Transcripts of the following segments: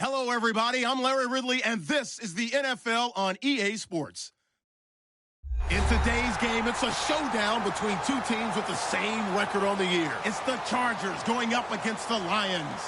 Hello, everybody. I'm Larry Ridley, and this is the NFL on EA Sports. In today's game, it's a showdown between two teams with the same record on the year. It's the Chargers going up against the Lions.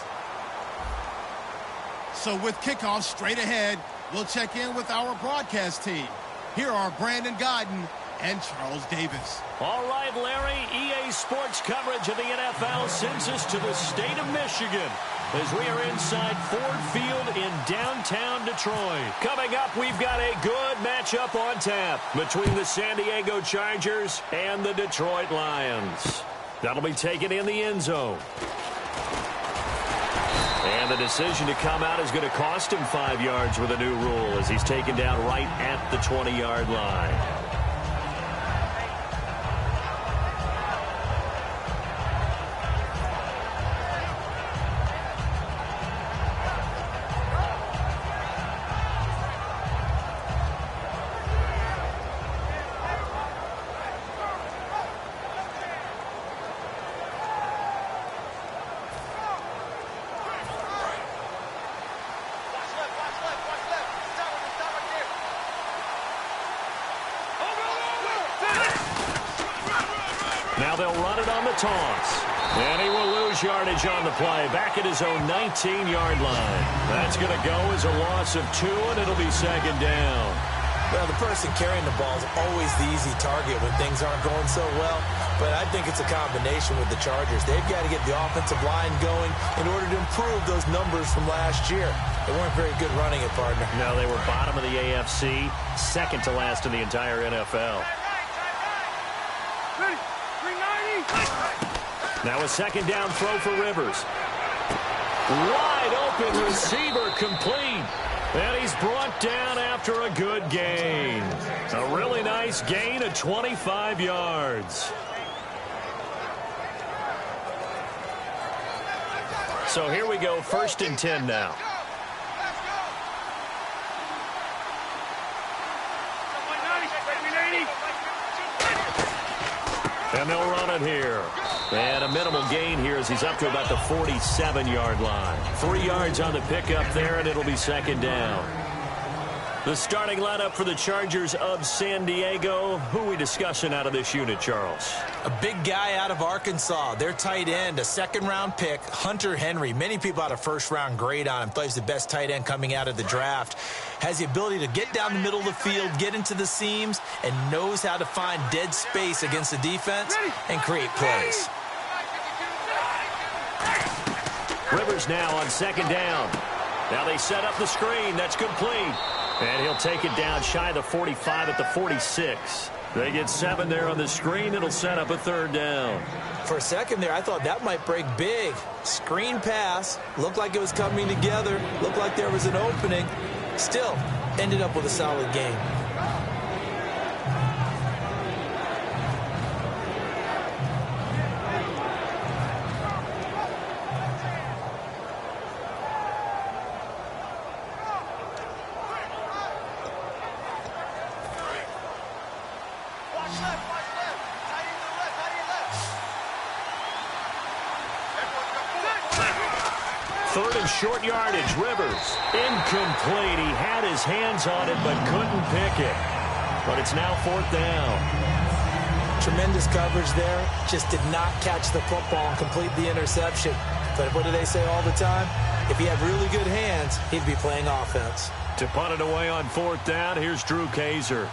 So with kickoff straight ahead, we'll check in with our broadcast team. Here are Brandon Godden and Charles Davis. All right, Larry, EA Sports coverage of the NFL sends us to the state of Michigan as we are inside Ford Field in downtown Detroit. Coming up, we've got a good matchup on tap between the San Diego Chargers and the Detroit Lions. That'll be taken in the end zone. And the decision to come out is going to cost him 5 yards with a new rule as he's taken down right at the 20-yard line. Now they'll run it on the toss. And he will lose yardage on the play. Back at his own 19-yard line. That's going to go as a loss of 2, and it'll be second down. Well, the person carrying the ball is always the easy target when things aren't going so well. But I think it's a combination with the Chargers. They've got to get the offensive line going in order to improve those numbers from last year. They weren't very good running it, partner. No, they were bottom of the AFC, second to last in the entire NFL. Now a second down throw for Rivers. Wide open receiver complete. And he's brought down after a good gain. A really nice gain of 25 yards. So here we go, 1st and 10 now. And they'll run it here. And a minimal gain here as he's up to about the 47-yard line. 3 yards on the pickup there, and it'll be second down. The starting lineup for the Chargers of San Diego. Who are we discussing out of this unit, Charles? A big guy out of Arkansas. Their tight end, a second-round pick, Hunter Henry. Many people had a first-round grade on him. Plays the best tight end coming out of the draft. Has the ability to get down the middle of the field, get into the seams, and knows how to find dead space against the defense and create plays. Rivers now on second down. Now they set up the screen. That's complete. And he'll take it down shy of the 45 at the 46. They get 7 there on the screen. It'll set up a third down. For a second there, I thought that might break big. Screen pass. Looked like it was coming together. Looked like there was an opening. Still, ended up with a solid game. Third and short yardage, Rivers. Incomplete. He had his hands on it but couldn't pick it. But it's now 4th down. Tremendous coverage there. Just did not catch the football and complete the interception. But what do they say all the time? If he had really good hands, he'd be playing offense. To punt it away on 4th down, here's Drew Kaiser.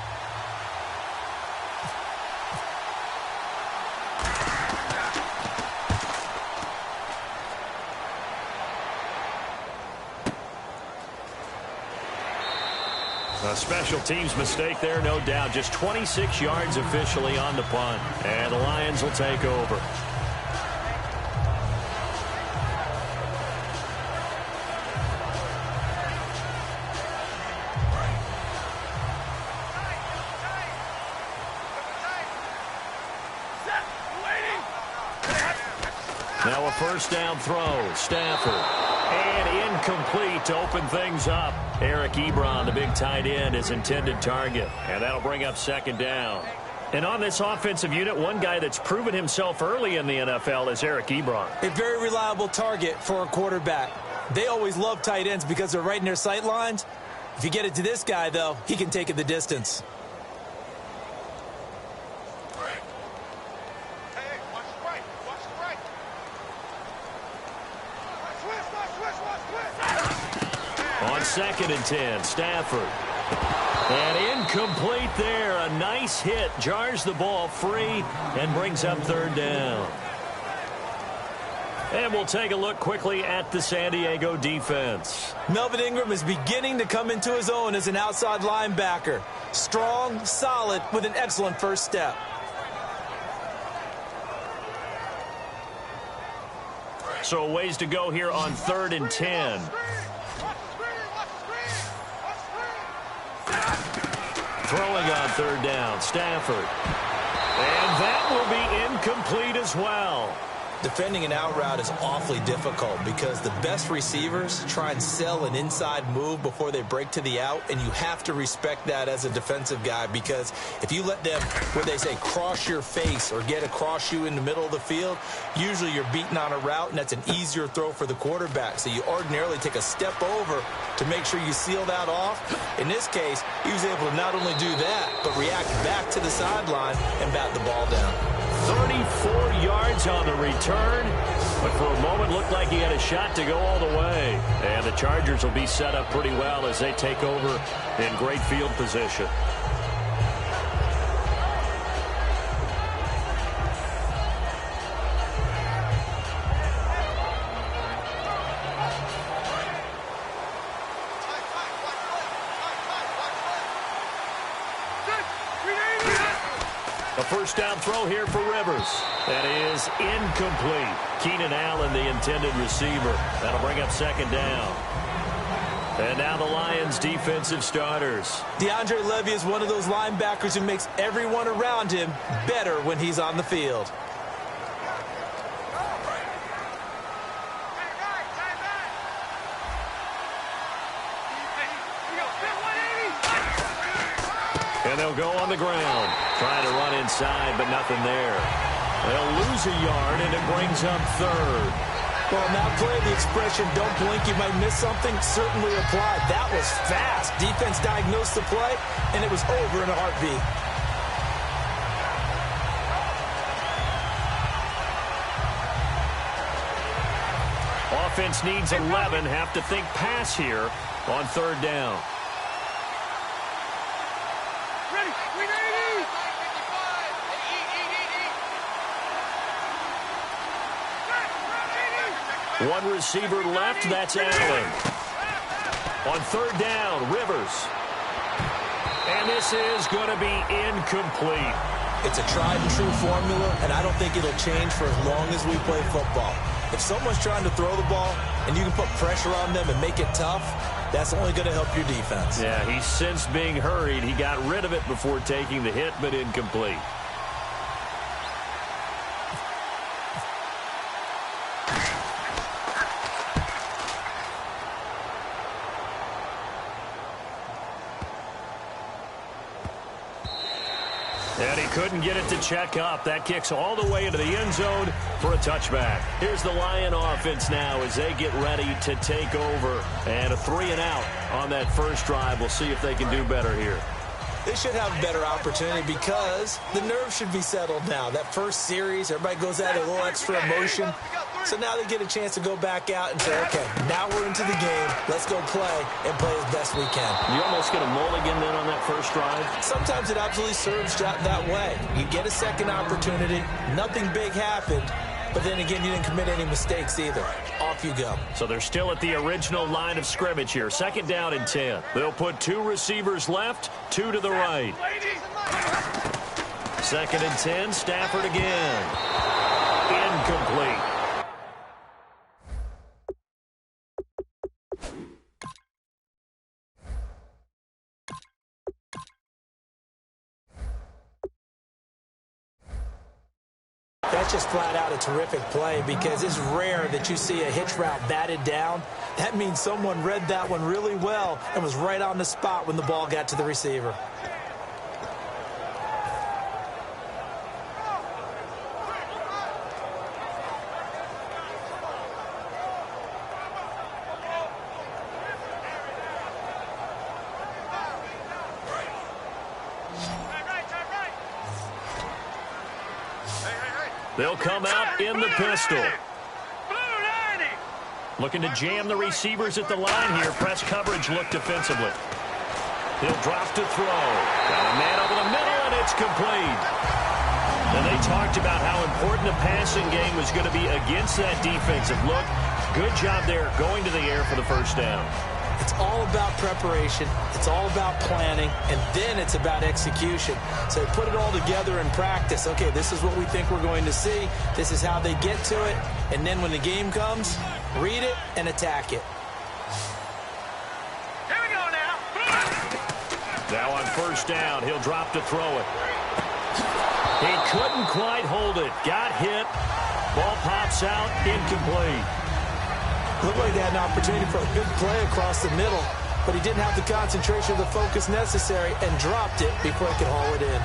A special teams mistake there, no doubt. Just 26 yards officially on the punt. And the Lions will take over. Now a first down throw. Stafford. And incomplete to open things up. Eric Ebron, the big tight end, his intended target. And that'll bring up second down. And on this offensive unit, one guy that's proven himself early in the NFL is Eric Ebron. A very reliable target for a quarterback. They always love tight ends because they're right in their sight lines. If you get it to this guy, though, he can take it the distance. On 2nd and 10, Stafford. And incomplete there. A nice hit. Jars the ball free and brings up 3rd down. And we'll take a look quickly at the San Diego defense. Melvin Ingram is beginning to come into his own as an outside linebacker. Strong, solid, with an excellent first step. So a ways to go here on 3rd and 10. Throwing on 3rd down, Stafford. And that will be incomplete as well. Defending an out route is awfully difficult because the best receivers try and sell an inside move before they break to the out, and you have to respect that as a defensive guy, because if you let them, what they say, cross your face or get across you in the middle of the field, usually you're beaten on a route, and that's an easier throw for the quarterback. So you ordinarily take a step over to make sure you seal that off. In this case, he was able to not only do that, but react back to the sideline and bat the ball down. 34 yards on the return, but for a moment looked like he had a shot to go all the way. And the Chargers will be set up pretty well as they take over in great field position. A first down throw here for Rivers. That is incomplete. Keenan Allen, the intended receiver. That'll bring up 2nd down. And now the Lions' defensive starters. DeAndre Levy is one of those linebackers who makes everyone around him better when he's on the field. And they'll go on the ground. Trying to run inside, but nothing there. They'll lose a yard, and it brings up 3rd. Well, now play the expression, don't blink, you might miss something, certainly applied. That was fast. Defense diagnosed the play, and it was over in a heartbeat. Offense needs 11. Have to think pass here on 3rd down. One receiver left, that's Allen. On 3rd down, Rivers. And this is going to be incomplete. It's a tried and true formula, and I don't think it'll change for as long as we play football. If someone's trying to throw the ball and you can put pressure on them and make it tough, that's only going to help your defense. Yeah, he's since being hurried. He got rid of it before taking the hit, but incomplete. And he couldn't get it to check up. That kicks all the way into the end zone for a touchback. Here's the Lion offense now as they get ready to take over. And a 3-and-out on that first drive. We'll see if they can do better here. They should have a better opportunity because the nerves should be settled now. That first series, everybody goes out a little extra emotion. So now they get a chance to go back out and say, okay, now we're into the game. Let's go play and play as best we can. You almost get a mulligan then on that first drive? Sometimes it absolutely serves that way. You get a second opportunity. Nothing big happened. But then again, you didn't commit any mistakes either. Off you go. So they're still at the original line of scrimmage here. 2nd down and 10. They'll put 2 receivers left, 2 to the right. 2nd and 10, Stafford again. Incomplete. That's just flat out a terrific play because it's rare that you see a hitch route batted down. That means someone read that one really well and was right on the spot when the ball got to the receiver. They'll come out in the pistol. Looking to jam the receivers at the line here. Press coverage look defensively. He'll drop to throw. Got a man over the middle, and it's complete. And they talked about how important the passing game was going to be against that defensive look. Good job there going to the air for the first down. It's all about preparation. It's all about planning, and then it's about execution. So put it all together in practice. Okay, this is what we think we're going to see. This is how they get to it. And then when the game comes, read it and attack it. Here we go now. Now on first down, he'll drop to throw it. He couldn't quite hold it. Got hit. Ball pops out, incomplete. Looked like they had an opportunity for a good play across the middle, but he didn't have the concentration or the focus necessary and dropped it before he could haul it in.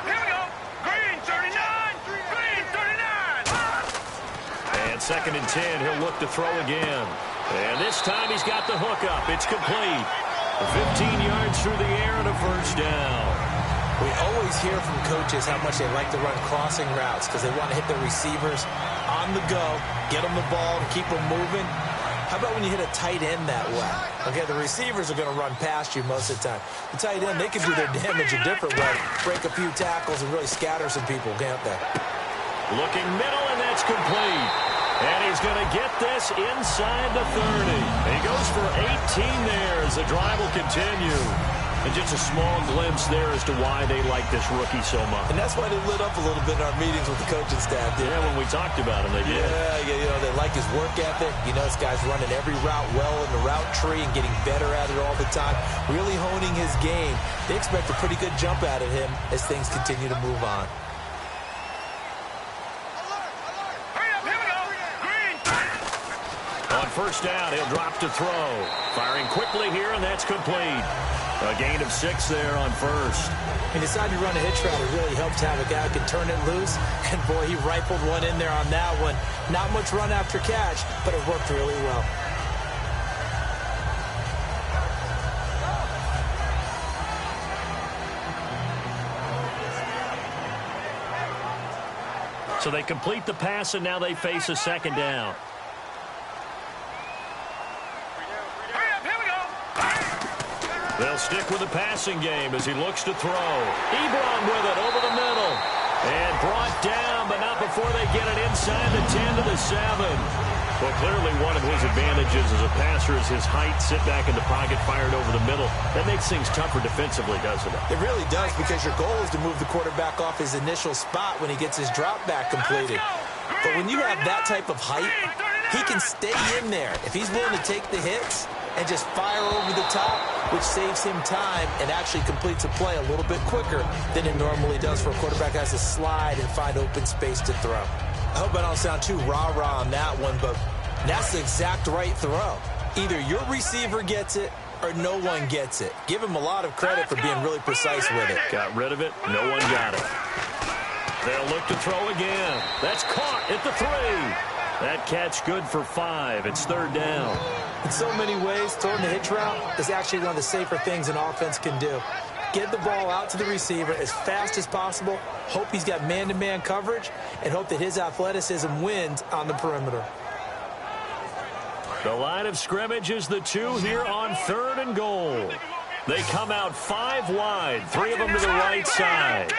Here we go. Green 39. Green 39. And 2nd and 10, he'll look to throw again. And this time he's got the hook up. It's complete. 15 yards through the air and a first down. We always hear from coaches how much they like to run crossing routes because they want to hit their receivers on the go, get them the ball, and keep them moving. How about when you hit a tight end that way? Okay, the receivers are going to run past you most of the time. The tight end, they can do their damage a different way, break a few tackles and really scatter some people, can't they? Looking middle, and that's complete. And he's going to get this inside the 30. He goes for 18 there as the drive will continue. And just a small glimpse there as to why they like this rookie so much. And that's why they lit up a little bit in our meetings with the coaching staff. Yeah, when we talked about him, they did. Yeah, they like his work ethic. You know, this guy's running every route well in the route tree and getting better at it all the time, really honing his game. They expect a pretty good jump out of him as things continue to move on. On first down, he'll drop to throw. Firing quickly here, and that's complete. A gain of 6 there on first. He decided to run a hitch route. It really helped to have a guy who can turn it loose. And, boy, he rifled one in there on that one. Not much run after catch, but it worked really well. So they complete the pass, and now they face a 2nd down. They'll stick with the passing game as he looks to throw. Ebron with it over the middle. And brought down, but not before they get it inside the 10 to the 7. Well, clearly one of his advantages as a passer is his height, sit back in the pocket, fired over the middle. That makes things tougher defensively, doesn't it? It really does, because your goal is to move the quarterback off his initial spot when he gets his drop back completed. But when you have that type of height, he can stay in there. If he's willing to take the hits and just fire over the top, which saves him time and actually completes a play a little bit quicker than it normally does for a quarterback who has to slide and find open space to throw. I hope I don't sound too rah-rah on that one, but that's the exact right throw. Either your receiver gets it or no one gets it. Give him a lot of credit for being really precise with it. Got rid of it. No one got it. They'll look to throw again. That's caught at the 3. That catch good for 5. It's 3rd down. In so many ways, throwing the hitch route is actually one of the safer things an offense can do. Get the ball out to the receiver as fast as possible, hope he's got man-to-man coverage, and hope that his athleticism wins on the perimeter. The line of scrimmage is the 2 here on 3rd and goal. They come out 5 wide, 3 of them to the right side.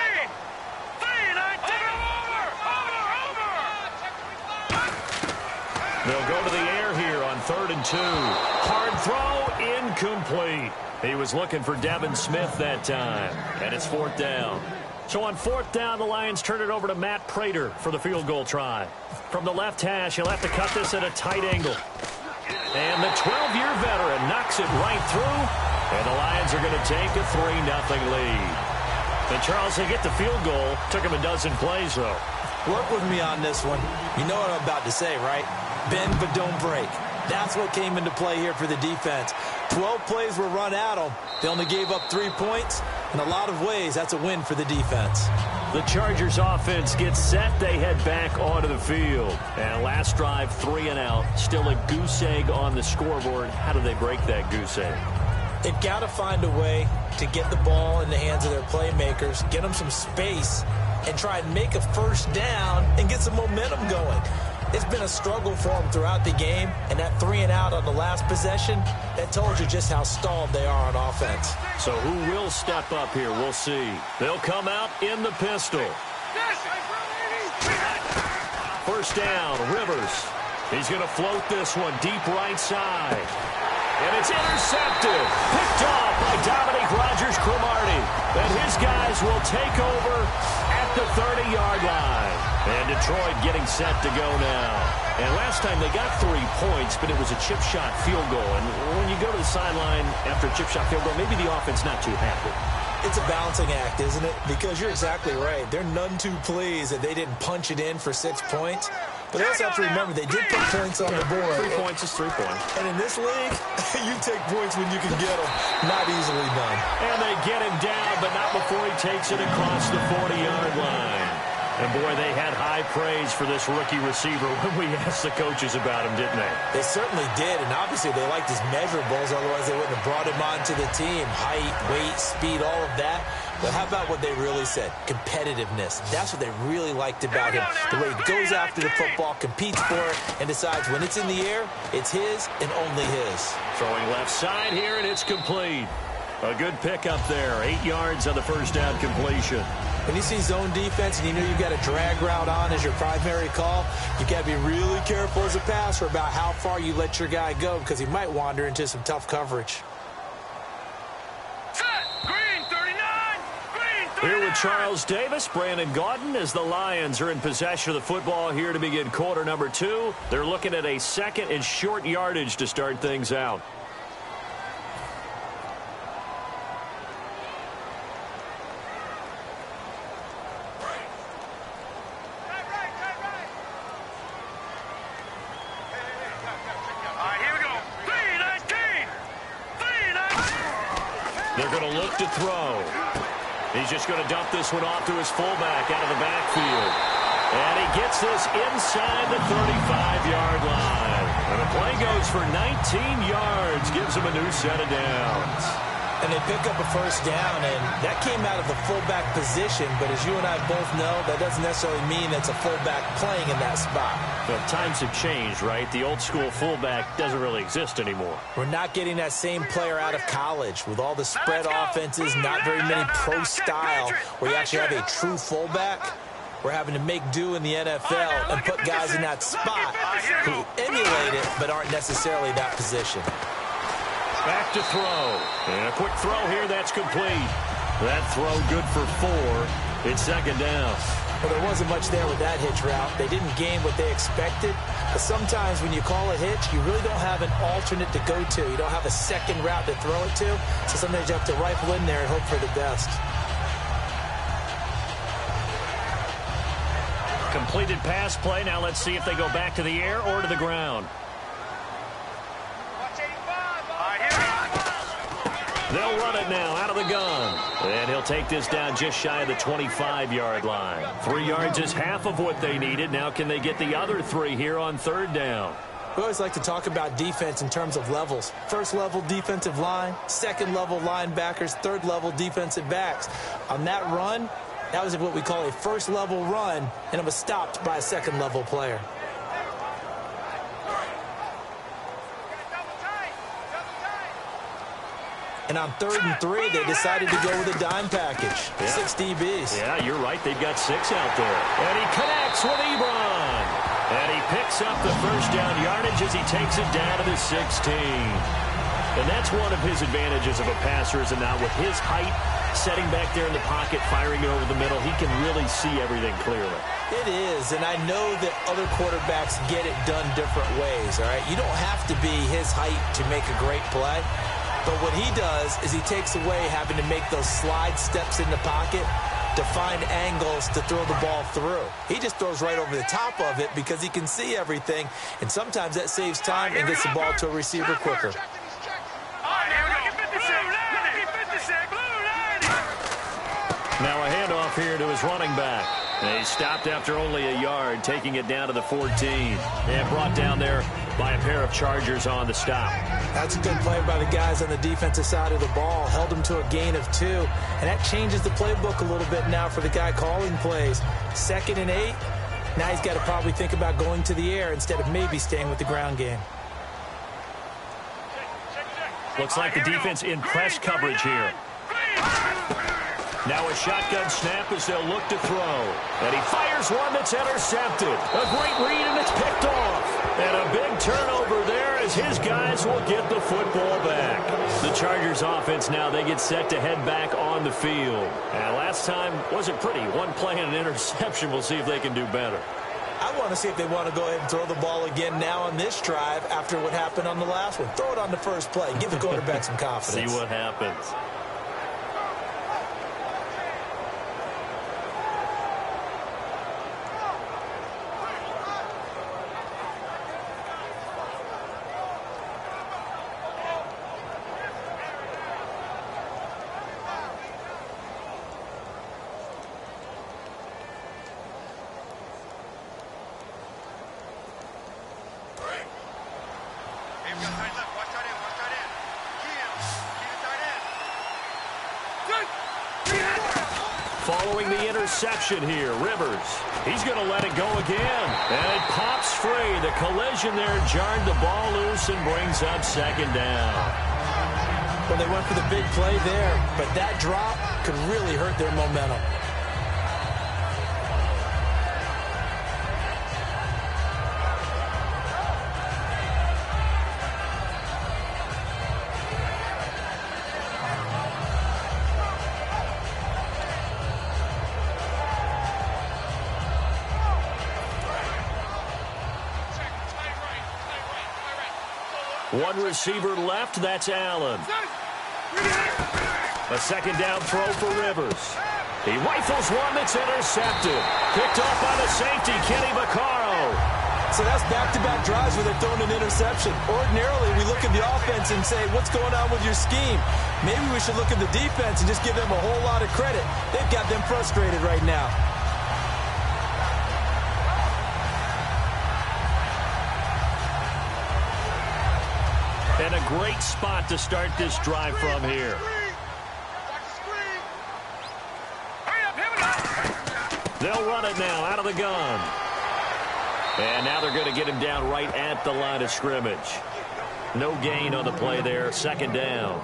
They'll go to the air here on 3rd and 2. Hard throw, incomplete. He was looking for Devin Smith that time, and it's 4th down. So on 4th down, the Lions turn it over to Matt Prater for the field goal try. From the left hash, he'll have to cut this at a tight angle. And the 12-year veteran knocks it right through, and the Lions are going to take a 3-0 lead. And Charles, they get the field goal. Took him a dozen plays, though. Work with me on this one. You know what I'm about to say, right? Bend but don't break. That's what came into play here for the defense. 12 plays were run at them. They only gave up 3 points. In a lot of ways, that's a win for the defense. The Chargers offense gets set. They head back onto the field. And last drive, 3 and out. Still a goose egg on the scoreboard. How do they break that goose egg? They've got to find a way to get the ball in the hands of their playmakers, get them some space, and try and make a first down and get some momentum going. It's been a struggle for them throughout the game, and that 3 and out on the last possession, that told you just how stalled they are on offense. So who will step up here? We'll see. They'll come out in the pistol. First down, Rivers. He's going to float this one deep right side. And it's intercepted. Picked off by Dominique Rodgers-Cromartie. And his guys will take over at the 30-yard line. And Detroit getting set to go now. And last time they got 3 points, but it was a chip shot field goal. And when you go to the sideline after a chip shot field goal, maybe the offense not too happy. It's a balancing act, isn't it? Because you're exactly right. They're none too pleased that they didn't punch it in for 6 points. But they also have to remember they did put points on the board. 3 points is 3 points. And in this league, you take points when you can get them. Not easily done. And they get him down, but not before he takes it across the 40-yard line. And, boy, they had high praise for this rookie receiver when we asked the coaches about him, didn't they? They certainly did, and obviously they liked his measurables. Otherwise, they wouldn't have brought him onto the team. Height, weight, speed, all of that. But how about what they really said? Competitiveness. That's what they really liked about him. The way he goes after the football, competes for it, and decides when it's in the air, it's his and only his. Throwing left side here, and it's complete. A good pickup there. 8 yards on the first down completion. When you see zone defense and you know you've got a drag route on as your primary call, you've got to be really careful as a passer about how far you let your guy go because he might wander into some tough coverage. Here with Charles Davis, Brandon Gaudin, as the Lions are in possession of the football here to begin quarter number 2. They're looking at a 2nd and short yardage to start things out. They're going to look to throw. He's just going to dump this one off to his fullback out of the backfield. And he gets this inside the 35-yard line. And the play goes for 19 yards, gives him a new set of downs. And they pick up a first down, and that came out of the fullback position. But as you and I both know, that doesn't necessarily mean it's a fullback playing in that spot. Well, times have changed, right? The old-school fullback doesn't really exist anymore. We're not getting that same player out of college. With all the spread offenses, not very many pro style, where you actually have a true fullback. We're having to make do in the NFL and put guys in that spot who emulate it but aren't necessarily that position. Back to throw. And a quick throw here, that's complete. That throw good for 4. It's 2nd down. Well, there wasn't much there with that hitch route. They didn't gain what they expected. But sometimes when you call a hitch, you really don't have an alternate to go to. You don't have a second route to throw it to. So sometimes you have to rifle in there and hope for the best. Completed pass play. Now let's see if they go back to the air or to the ground. They'll run it now out of the gun. And he'll take this down just shy of the 25-yard line. 3 yards is half of what they needed. Now can they get the other 3 here on 3rd down? We always like to talk about defense in terms of levels. 1st level defensive line, 2nd level linebackers, 3rd level defensive backs. On that run, that was what we call a 1st level run, and it was stopped by a 2nd level player. And on 3rd and 3, they decided to go with a dime package. Yeah. 6 DBs. Yeah, you're right. They've got 6 out there. And he connects with Ebron. And he picks up the first down yardage as he takes it down to the 16. And that's one of his advantages of a passer, is now with his height, setting back there in the pocket, firing it over the middle, he can really see everything clearly. It is, and I know that other quarterbacks get it done different ways, all right? You don't have to be his height to make a great play. But what he does is he takes away having to make those slide steps in the pocket to find angles to throw the ball through. He just throws right over the top of it because he can see everything, and sometimes that saves time and gets the ball to a receiver quicker. Now a handoff here to his running back. They stopped after only a yard, taking it down to the 14. And brought down there by a pair of Chargers on the stop. That's a good play by the guys on the defensive side of the ball. Held them to a gain of 2. And that changes the playbook a little bit now for the guy calling plays. 2nd and 8. Now he's got to probably think about going to the air instead of maybe staying with the ground game. Looks like the defense in press coverage here. Now a shotgun snap as they'll look to throw. And he fires one that's intercepted. A great read, and it's picked off. And a big turnover there as his guys will get the football back. The Chargers offense now, they get set to head back on the field. And last time wasn't pretty. One play and an interception. We'll see if they can do better. I want to see if they want to go ahead and throw the ball again now on this drive after what happened on the last one. Throw it on the first play. Give the quarterback some confidence. See what happens. Following the interception here, Rivers. He's going to let it go again. And it pops free. The collision there jarred the ball loose and brings up 2nd down. Well, they went for the big play there, but that drop could really hurt their momentum. One receiver left, that's Allen. A 2nd down throw for Rivers. He rifles one that's intercepted. Picked off by the safety, Kenny Vaccaro. So that's back-to-back drives where they're throwing an interception. Ordinarily, we look at the offense and say, what's going on with your scheme? Maybe we should look at the defense and just give them a whole lot of credit. They've got them frustrated right now. And a great spot to start this drive from here. They'll run it now out of the gun. And now they're going to get him down right at the line of scrimmage. No gain on the play there, 2nd down.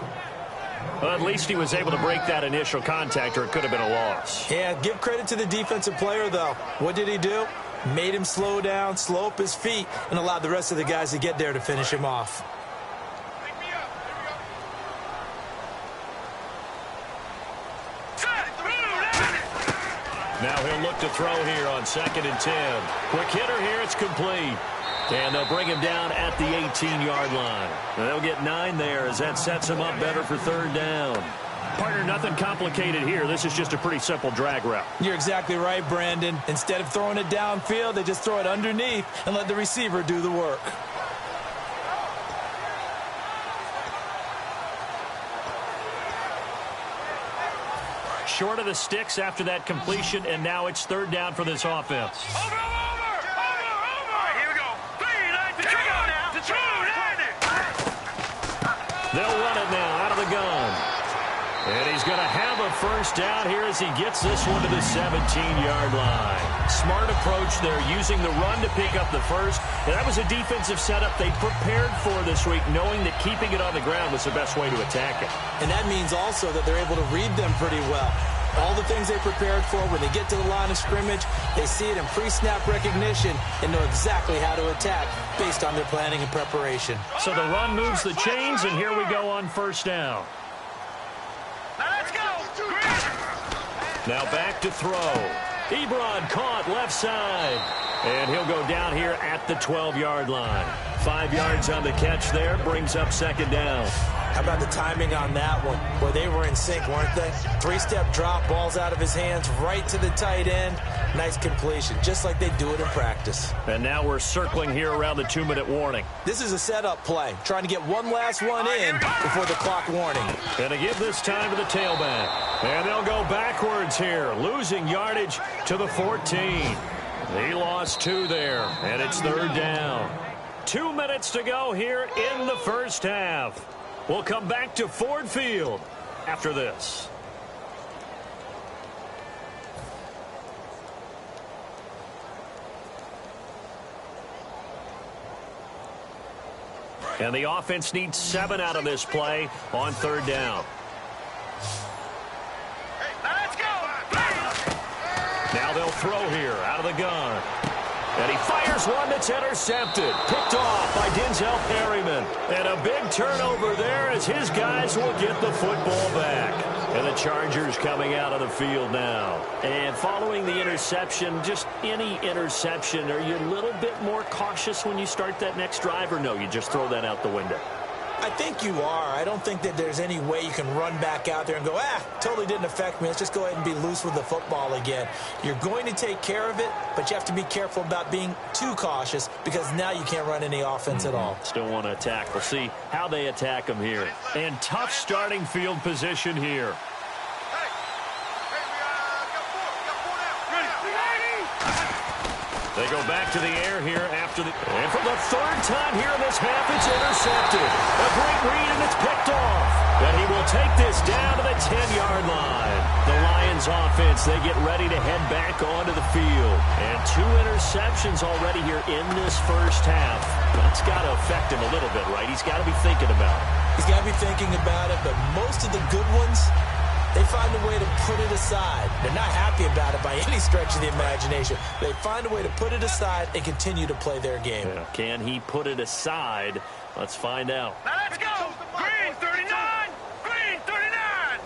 Well, at least he was able to break that initial contact, or it could have been a loss. Yeah, give credit to the defensive player, though. What did he do? Made him slow down, slow up his feet, and allowed the rest of the guys to get there to finish him off. Now he'll look to throw here on 2nd and 10. Quick hitter here, it's complete. And they'll bring him down at the 18-yard line. And they'll get 9 there as that sets him up better for 3rd down. Partner, nothing complicated here. This is just a pretty simple drag route. You're exactly right, Brandon. Instead of throwing it downfield, they just throw it underneath and let the receiver do the work. Short of the sticks after that completion, and now it's 3rd down for this offense. Over! All right, here we go. They'll run it now out of the gun. And he's going to have a 1st down here as he gets this one to the 17-yard line. Smart approach there, using the run to pick up the 1st. And that was a defensive setup they prepared for this week, knowing that keeping it on the ground was the best way to attack it. And that means also that they're able to read them pretty well. All the things they prepared for, when they get to the line of scrimmage, they see it in pre-snap recognition and know exactly how to attack based on their planning and preparation. So the run moves the chains, and here we go on 1st down. Now back to throw. Ebron caught left side. And he'll go down here at the 12-yard line. 5 yards on the catch there, brings up 2nd down. How about the timing on that one? Boy, they were in sync, weren't they? Three-step drop, balls out of his hands, right to the tight end. Nice completion, just like they do it in practice. And now we're circling here around the 2-minute warning. This is a setup play, trying to get one last one in before the clock warning. And to give this time to the tailback. And they'll go backwards here, losing yardage to the 14. He lost 2 there, and it's 3rd down. 2 minutes to go here in the first half. We'll come back to Ford Field after this. And the offense needs 7 out of this play on 3rd down. Let's go! Now they'll throw here out of the gun. And he fires one that's intercepted. Picked off by Denzel Perryman. And a big turnover there as his guys will get the football back. And the Chargers coming out of the field now. And following the interception, just any interception, are you a little bit more cautious when you start that next drive, or no, you just throw that out the window? I think you are. I don't think that there's any way you can run back out there and go, totally didn't affect me. Let's just go ahead and be loose with the football again. You're going to take care of it, but you have to be careful about being too cautious because now you can't run any offense at all. Still want to attack. We'll see how they attack them here. And tough starting field position here. They go back to the air here after the... And for the 3rd time here in this half, it's intercepted. A great read, and it's picked off. And he will take this down to the 10-yard line. The Lions offense, they get ready to head back onto the field. And 2 interceptions already here in this first half. That's got to affect him a little bit, right? He's got to be thinking about it. He's got to be thinking about it, but most of the good ones, they find a way to put it aside. They're not happy about it by any stretch of the imagination. They find a way to put it aside and continue to play their game. Yeah. Can he put it aside? Let's find out. Now let's go! Green 39! Green 39!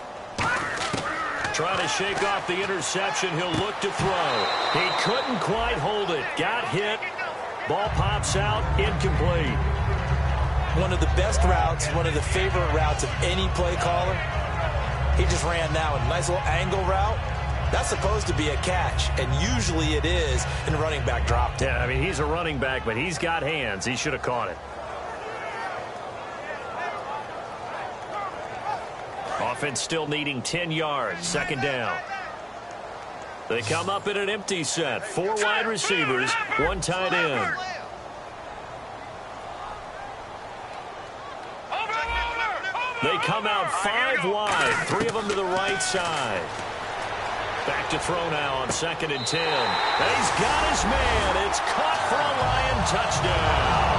Trying to shake off the interception. He'll look to throw. He couldn't quite hold it. Got hit. Ball pops out. Incomplete. One of the best routes, one of the favorite routes of any play caller. He just ran that one. Nice little angle route. That's supposed to be a catch, and usually it is, and the running back dropped it. Yeah, I mean, he's a running back, but he's got hands. He should have caught it. Offense still needing 10 yards. 2nd down. They come up in an empty set. 4 wide receivers, 1 tight end. They come out 5 wide, 3 of them to the right side. Back to throw now on 2nd and 10. And he's got his man. It's caught for a Lion touchdown.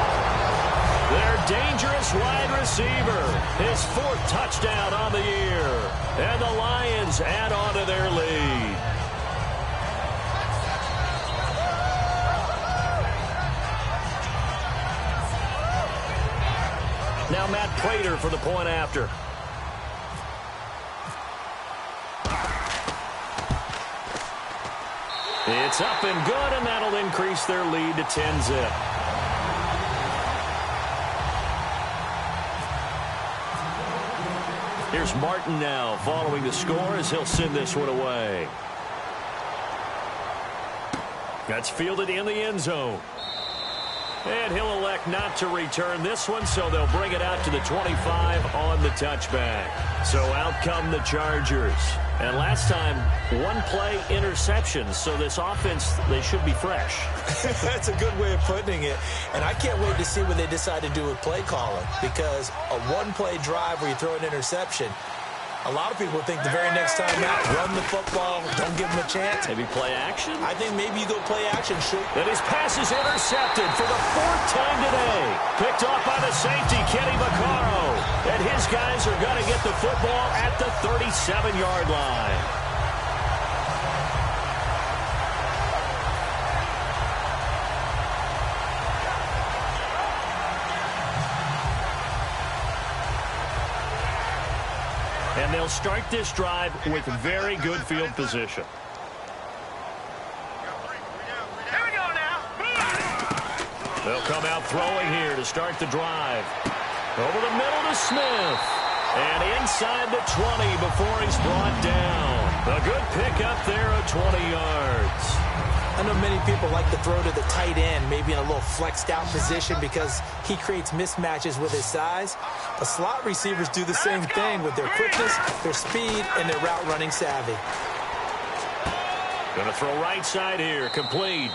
Their dangerous wide receiver. His 4th touchdown on the year. And the Lions add on to their lead. Now Matt Prater for the point after. It's up and good, and that'll increase their lead to 10-zip. Here's Martin now following the score as he'll send this one away. That's fielded in the end zone. And he'll elect not to return this one, so they'll bring it out to the 25 on the touchback. So out come the Chargers. And last time, 1-play interception, so this offense, they should be fresh. That's a good way of putting it. And I can't wait to see what they decide to do with play calling, because a 1-play drive where you throw an interception, a lot of people think the very next time out, run the football, don't give them a chance. Maybe play action? I think maybe you go play action, shoot. And his pass is intercepted for the 4th time today. Picked off by the safety, Kenny Vaccaro. And his guys are going to get the football at the 37-yard line. And they'll start this drive with very good field position. Here we go now. They'll come out throwing here to start the drive. Over the middle to Smith. And inside the 20 before he's brought down. A good pickup there of 20 yards. I know many people like to throw to the tight end, maybe in a little flexed out position because he creates mismatches with his size. But slot receivers do the same thing with their quickness, their speed, and their route running savvy. Going to throw right side here, complete.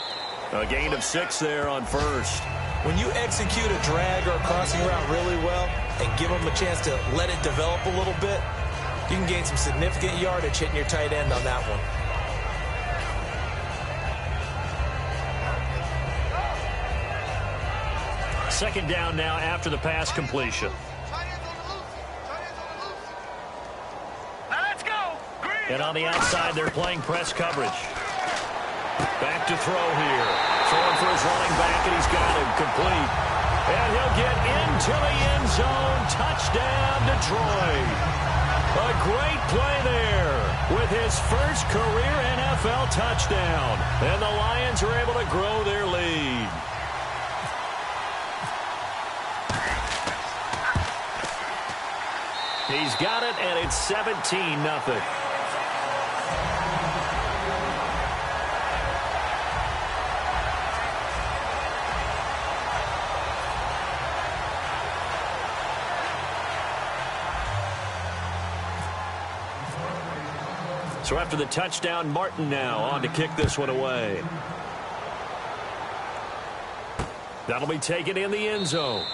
A gain of 6 there on first. When you execute a drag or a crossing route really well and give them a chance to let it develop a little bit, you can gain some significant yardage hitting your tight end on that one. Second down now after the pass completion. Let's go. And on the outside, they're playing press coverage. Back to throw here. Throwing for his running back, and he's got him complete. And he'll get into the end zone. Touchdown, Detroit. A great play there with his first career NFL touchdown. And the Lions are able to grow their lead. He's got it, and it's 17-0. So after the touchdown, Martin now on to kick this one away. That'll be taken in the end zone.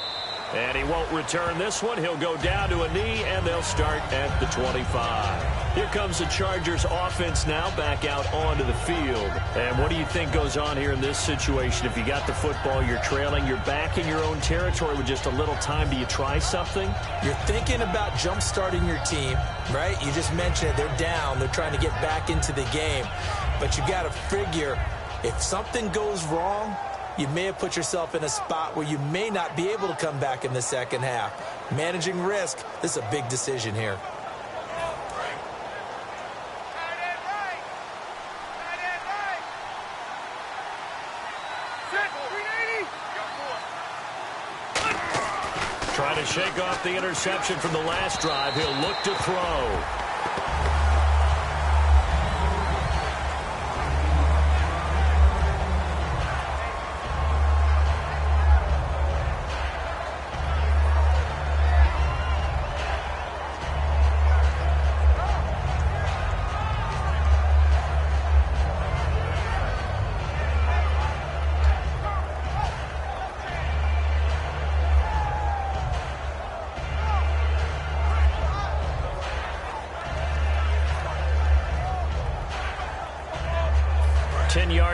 And he won't return this one. He'll go down to a knee, and they'll start at the 25. Here comes the Chargers offense now back out onto the field. And what do you think goes on here in this situation? If you got the football, you're trailing, you're back in your own territory with just a little time. Do you try something? You're thinking about jump-starting your team, right? You just mentioned it. They're down. They're trying to get back into the game. But you got to figure if something goes wrong, you may have put yourself in a spot where you may not be able to come back in the second half. Managing risk, this is a big decision here. Trying to shake off the interception from the last drive. He'll look to throw.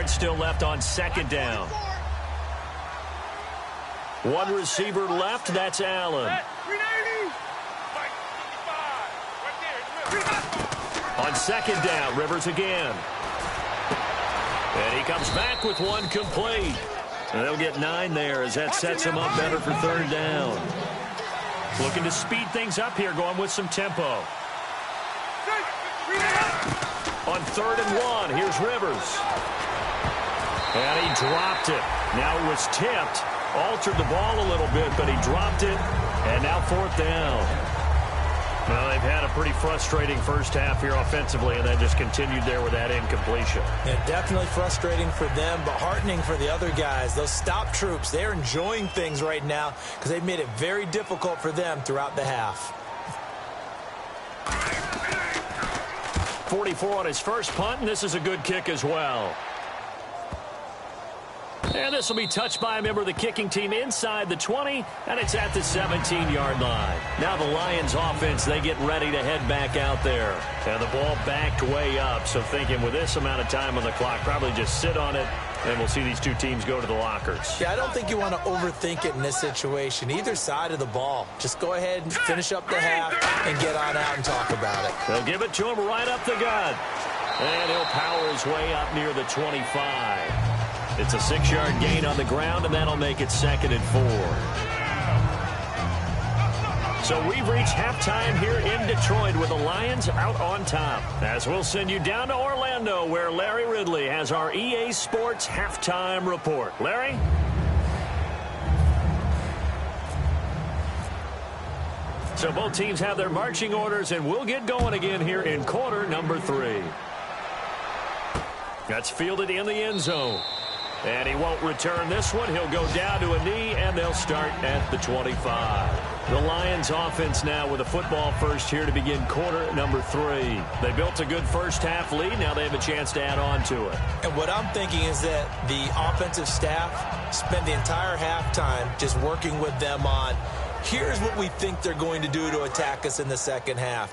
Still left on second down. One receiver left. That's Allen. On second down, Rivers again. And he comes back with one complete. And they'll get 9 there as that sets him up better for third down. Looking to speed things up here, going with some tempo. On 3rd and 1, here's Rivers. And he dropped it. Now it was tipped. Altered the ball a little bit, but he dropped it. And now 4th down. Well, they've had a pretty frustrating first half here offensively, and then just continued there with that incompletion. Yeah, definitely frustrating for them, but heartening for the other guys. Those stop troops, they're enjoying things right now because they've made it very difficult for them throughout the half. 44 on his first punt, and this is a good kick as well. And this will be touched by a member of the kicking team inside the 20, and it's at the 17-yard line. Now the Lions offense, they get ready to head back out there. And the ball backed way up, so thinking with this amount of time on the clock, probably just sit on it, and we'll see these two teams go to the lockers. Yeah, I don't think you want to overthink it in this situation. Either side of the ball. Just go ahead and finish up the half and get on out and talk about it. They'll give it to him right up the gut. And he'll power his way up near the 25. It's a 6-yard gain on the ground, and that'll make it 2nd and 4. So we've reached halftime here in Detroit with the Lions out on top. As we'll send you down to Orlando, where Larry Ridley has our EA Sports halftime report. Larry? So both teams have their marching orders, and we'll get going again here in quarter number 3. That's fielded in the end zone. And he won't return this one. He'll go down to a knee, and they'll start at the 25. The Lions offense now with a football first here to begin quarter number 3. They built a good first-half lead. Now they have a chance to add on to it. And what I'm thinking is that the offensive staff spent the entire halftime just working with them on, here's what we think they're going to do to attack us in the second half.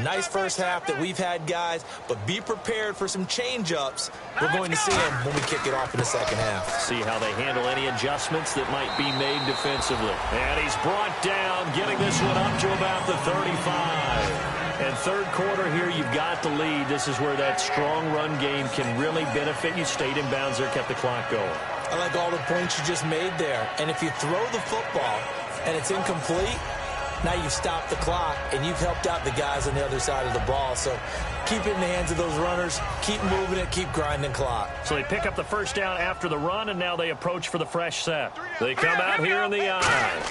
Nice first half that we've had, guys, but be prepared for some change-ups. We're going to see them when we kick it off in the second half. See how they handle any adjustments that might be made defensively. And he's brought down, getting this one up to about the 35. And third quarter here, you've got the lead. This is where that strong run game can really benefit you. Stayed in bounds there, kept the clock going. I like all the points you just made there. And if you throw the football and it's incomplete, now you've stopped the clock, and you've helped out the guys on the other side of the ball. So keep it in the hands of those runners. Keep moving it. Keep grinding clock. So they pick up the first down after the run, and now they approach for the fresh set. They come out here in the eye.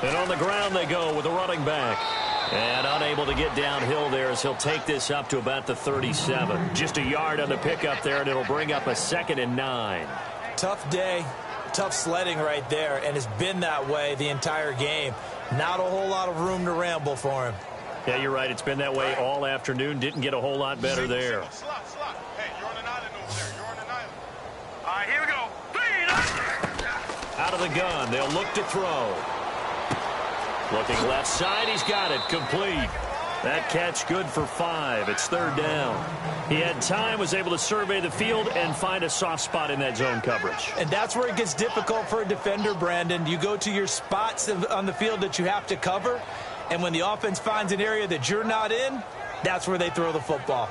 And on the ground they go with a running back. And unable to get downhill there as he'll take this up to about the 37. Just a yard on the pickup there, and it'll bring up a 2nd and 9. Tough day. Tough sledding right there, and it's been that way the entire game. Not a whole lot of room to ramble for him. Yeah, you're right. It's been that way all afternoon. Didn't get a whole lot better there. Hey, you're on an island over there. You're on an island. All right, here we go. Out of the gun. They'll look to throw. Looking left side. He's got it. Complete. That catch good for 5. It's 3rd down. He had time, was able to survey the field and find a soft spot in that zone coverage. And that's where it gets difficult for a defender, Brandon. You go to your spots on the field that you have to cover, and when the offense finds an area that you're not in, that's where they throw the football.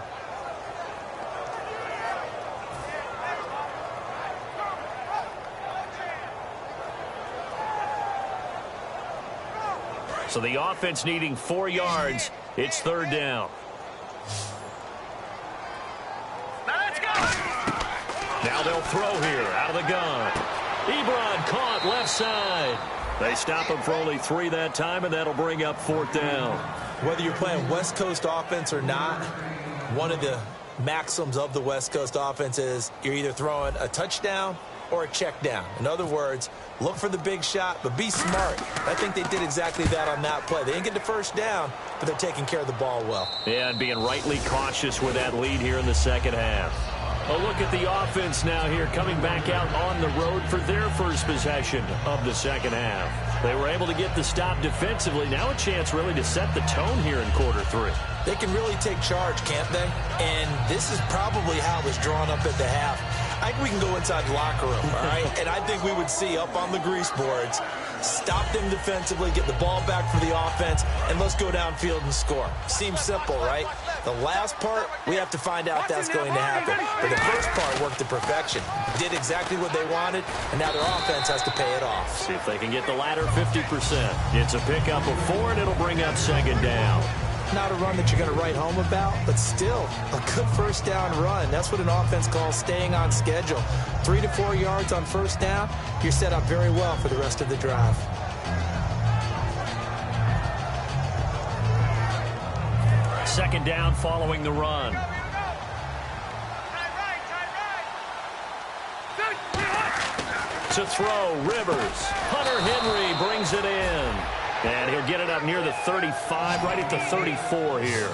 So the offense needing 4 yards. It's 3rd down. Now let's go. Now they'll throw here out of the gun. Ebron caught left side. They stop him for only 3 that time, and that'll bring up 4th down. Whether you're playing West Coast offense or not, one of the maxims of the West Coast offense is you're either throwing a touchdown or a check down. In other words, look for the big shot, but be smart. I think they did exactly that on that play. They didn't get the first down, but they're taking care of the ball well. Yeah, and being rightly cautious with that lead here in the second half. A look at the offense now here, coming back out on the road for their first possession of the second half. They were able to get the stop defensively. Now a chance really to set the tone here in quarter 3. They can really take charge, can't they? And this is probably how it was drawn up at the half. I think we can go inside the locker room, all right? And I think we would see up on the grease boards, stop them defensively, get the ball back for the offense, and let's go downfield and score. Seems simple, right? The last part, we have to find out that's going to happen. But the first part worked to perfection. Did exactly what they wanted, and now their offense has to pay it off. See if they can get the latter 50%. It's a pickup of 4, and it'll bring up 2nd down. Not a run that you're going to write home about, but still a good first down run. That's what an offense calls staying on schedule. 3 to 4 yards on first down, you're set up very well for the rest of the drive. Second down following the run. To throw, Rivers. Hunter Henry brings it in. And he'll get it up near the 35, right at the 34 here.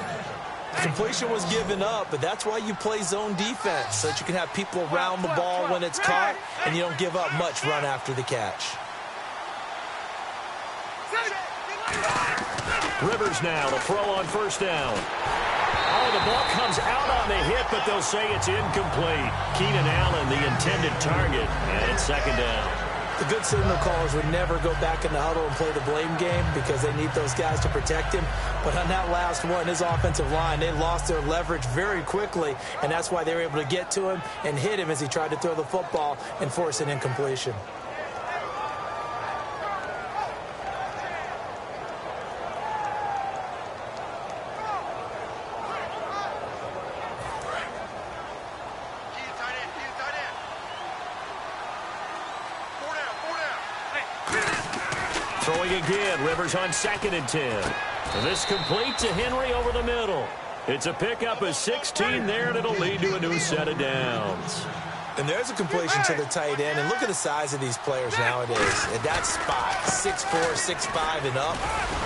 Completion was given up, but that's why you play zone defense, so that you can have people around the ball when it's caught, and you don't give up much run after the catch. Rivers now to throw on first down. Oh, the ball comes out on the hit, but they'll say it's incomplete. Keenan Allen, the intended target, and it's 2nd down. The good signal callers would never go back in the huddle and play the blame game because they need those guys to protect him. But on that last one, his offensive line, they lost their leverage very quickly, and that's why they were able to get to him and hit him as he tried to throw the football and force an incompletion. Throwing again. Rivers on 2nd and 10. And this complete to Henry over the middle. It's a pickup of 16 there, and it'll lead to a new set of downs. And there's a completion to the tight end. And look at the size of these players nowadays. At that spot, 6'4", 6'5", and up.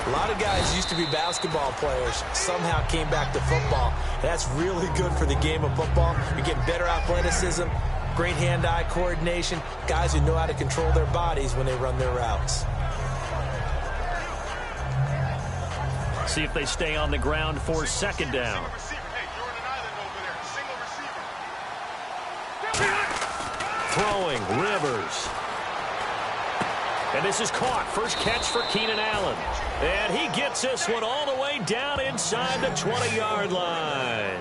A lot of guys used to be basketball players, somehow came back to football. And that's really good for the game of football. You're getting better athleticism, great hand-eye coordination, guys who know how to control their bodies when they run their routes. See if they stay on the ground for 2nd down. Throwing, Rivers. And this is caught. First catch for Keenan Allen. And he gets this one all the way down inside the 20-yard line.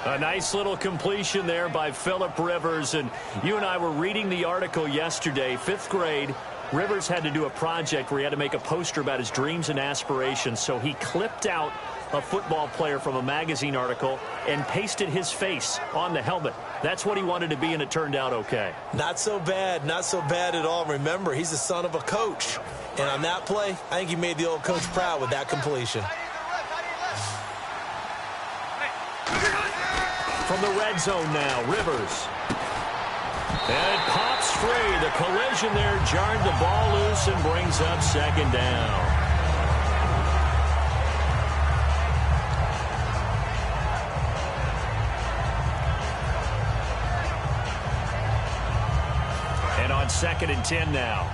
A nice little completion there by Phillip Rivers. And you and I were reading the article yesterday, 5th grade. Rivers had to do a project where he had to make a poster about his dreams and aspirations. So he clipped out a football player from a magazine article and pasted his face on the helmet. That's what he wanted to be, and it turned out okay. Not so bad. Not so bad at all. Remember, he's the son of a coach. And on that play, I think he made the old coach proud with that completion. From the red zone now, Rivers. And it pops free. The collision there jarred the ball loose and brings up 2nd down. And on 2nd and 10 now.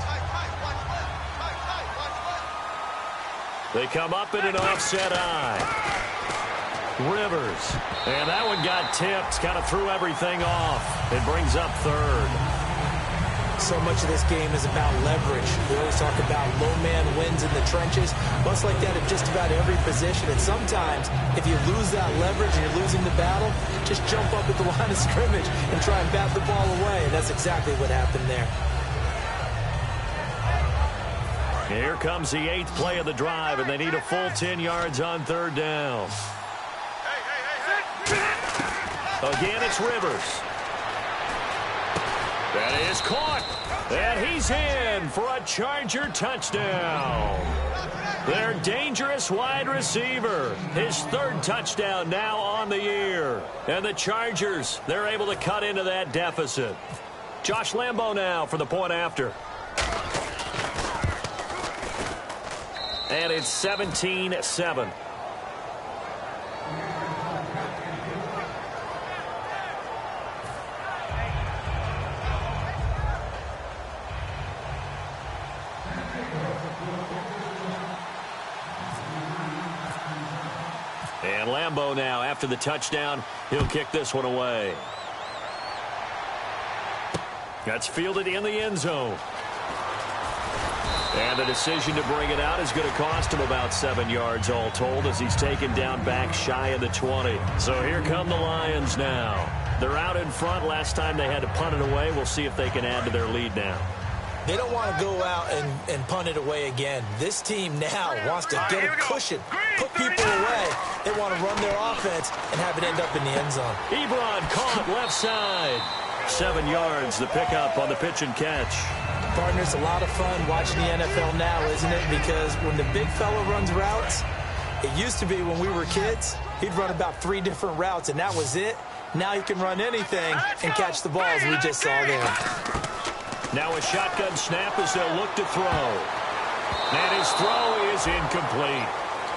They come up in an offset eye. Rivers. And that one got tipped. Kind of threw everything off. It brings up 3rd. So much of this game is about leverage. We always talk about low man wins in the trenches. Much like that at just about every position. And sometimes, if you lose that leverage and you're losing the battle, just jump up at the line of scrimmage and try and bat the ball away. And that's exactly what happened there. Here comes the 8th play of the drive, and they need a full 10 yards on 3rd down. Again, it's Rivers. That is caught. And he's in for a Charger touchdown. Their dangerous wide receiver. His 3rd touchdown now on the year. And the Chargers, they're able to cut into that deficit. Josh Lambo now for the point after. And it's 17-7. And Lambo now, after the touchdown, he'll kick this one away. That's fielded in the end zone. And the decision to bring it out is going to cost him about 7 yards all told as he's taken down back shy of the 20. So here come the Lions now. They're out in front. Last time they had to punt it away. We'll see if they can add to their lead now. They don't want to go out and punt it away again. This team now wants to get a cushion, put people away. They want to run their offense and have it end up in the end zone. Ebron caught left side. 7 yards, the pickup on the pitch and catch. Partner, it's a lot of fun watching the NFL now, isn't it? Because when the big fella runs routes, it used to be when we were kids, he'd run about 3 different routes, and that was it. Now he can run anything and catch the balls we just saw there. Now a shotgun snap as they'll look to throw. And his throw is incomplete.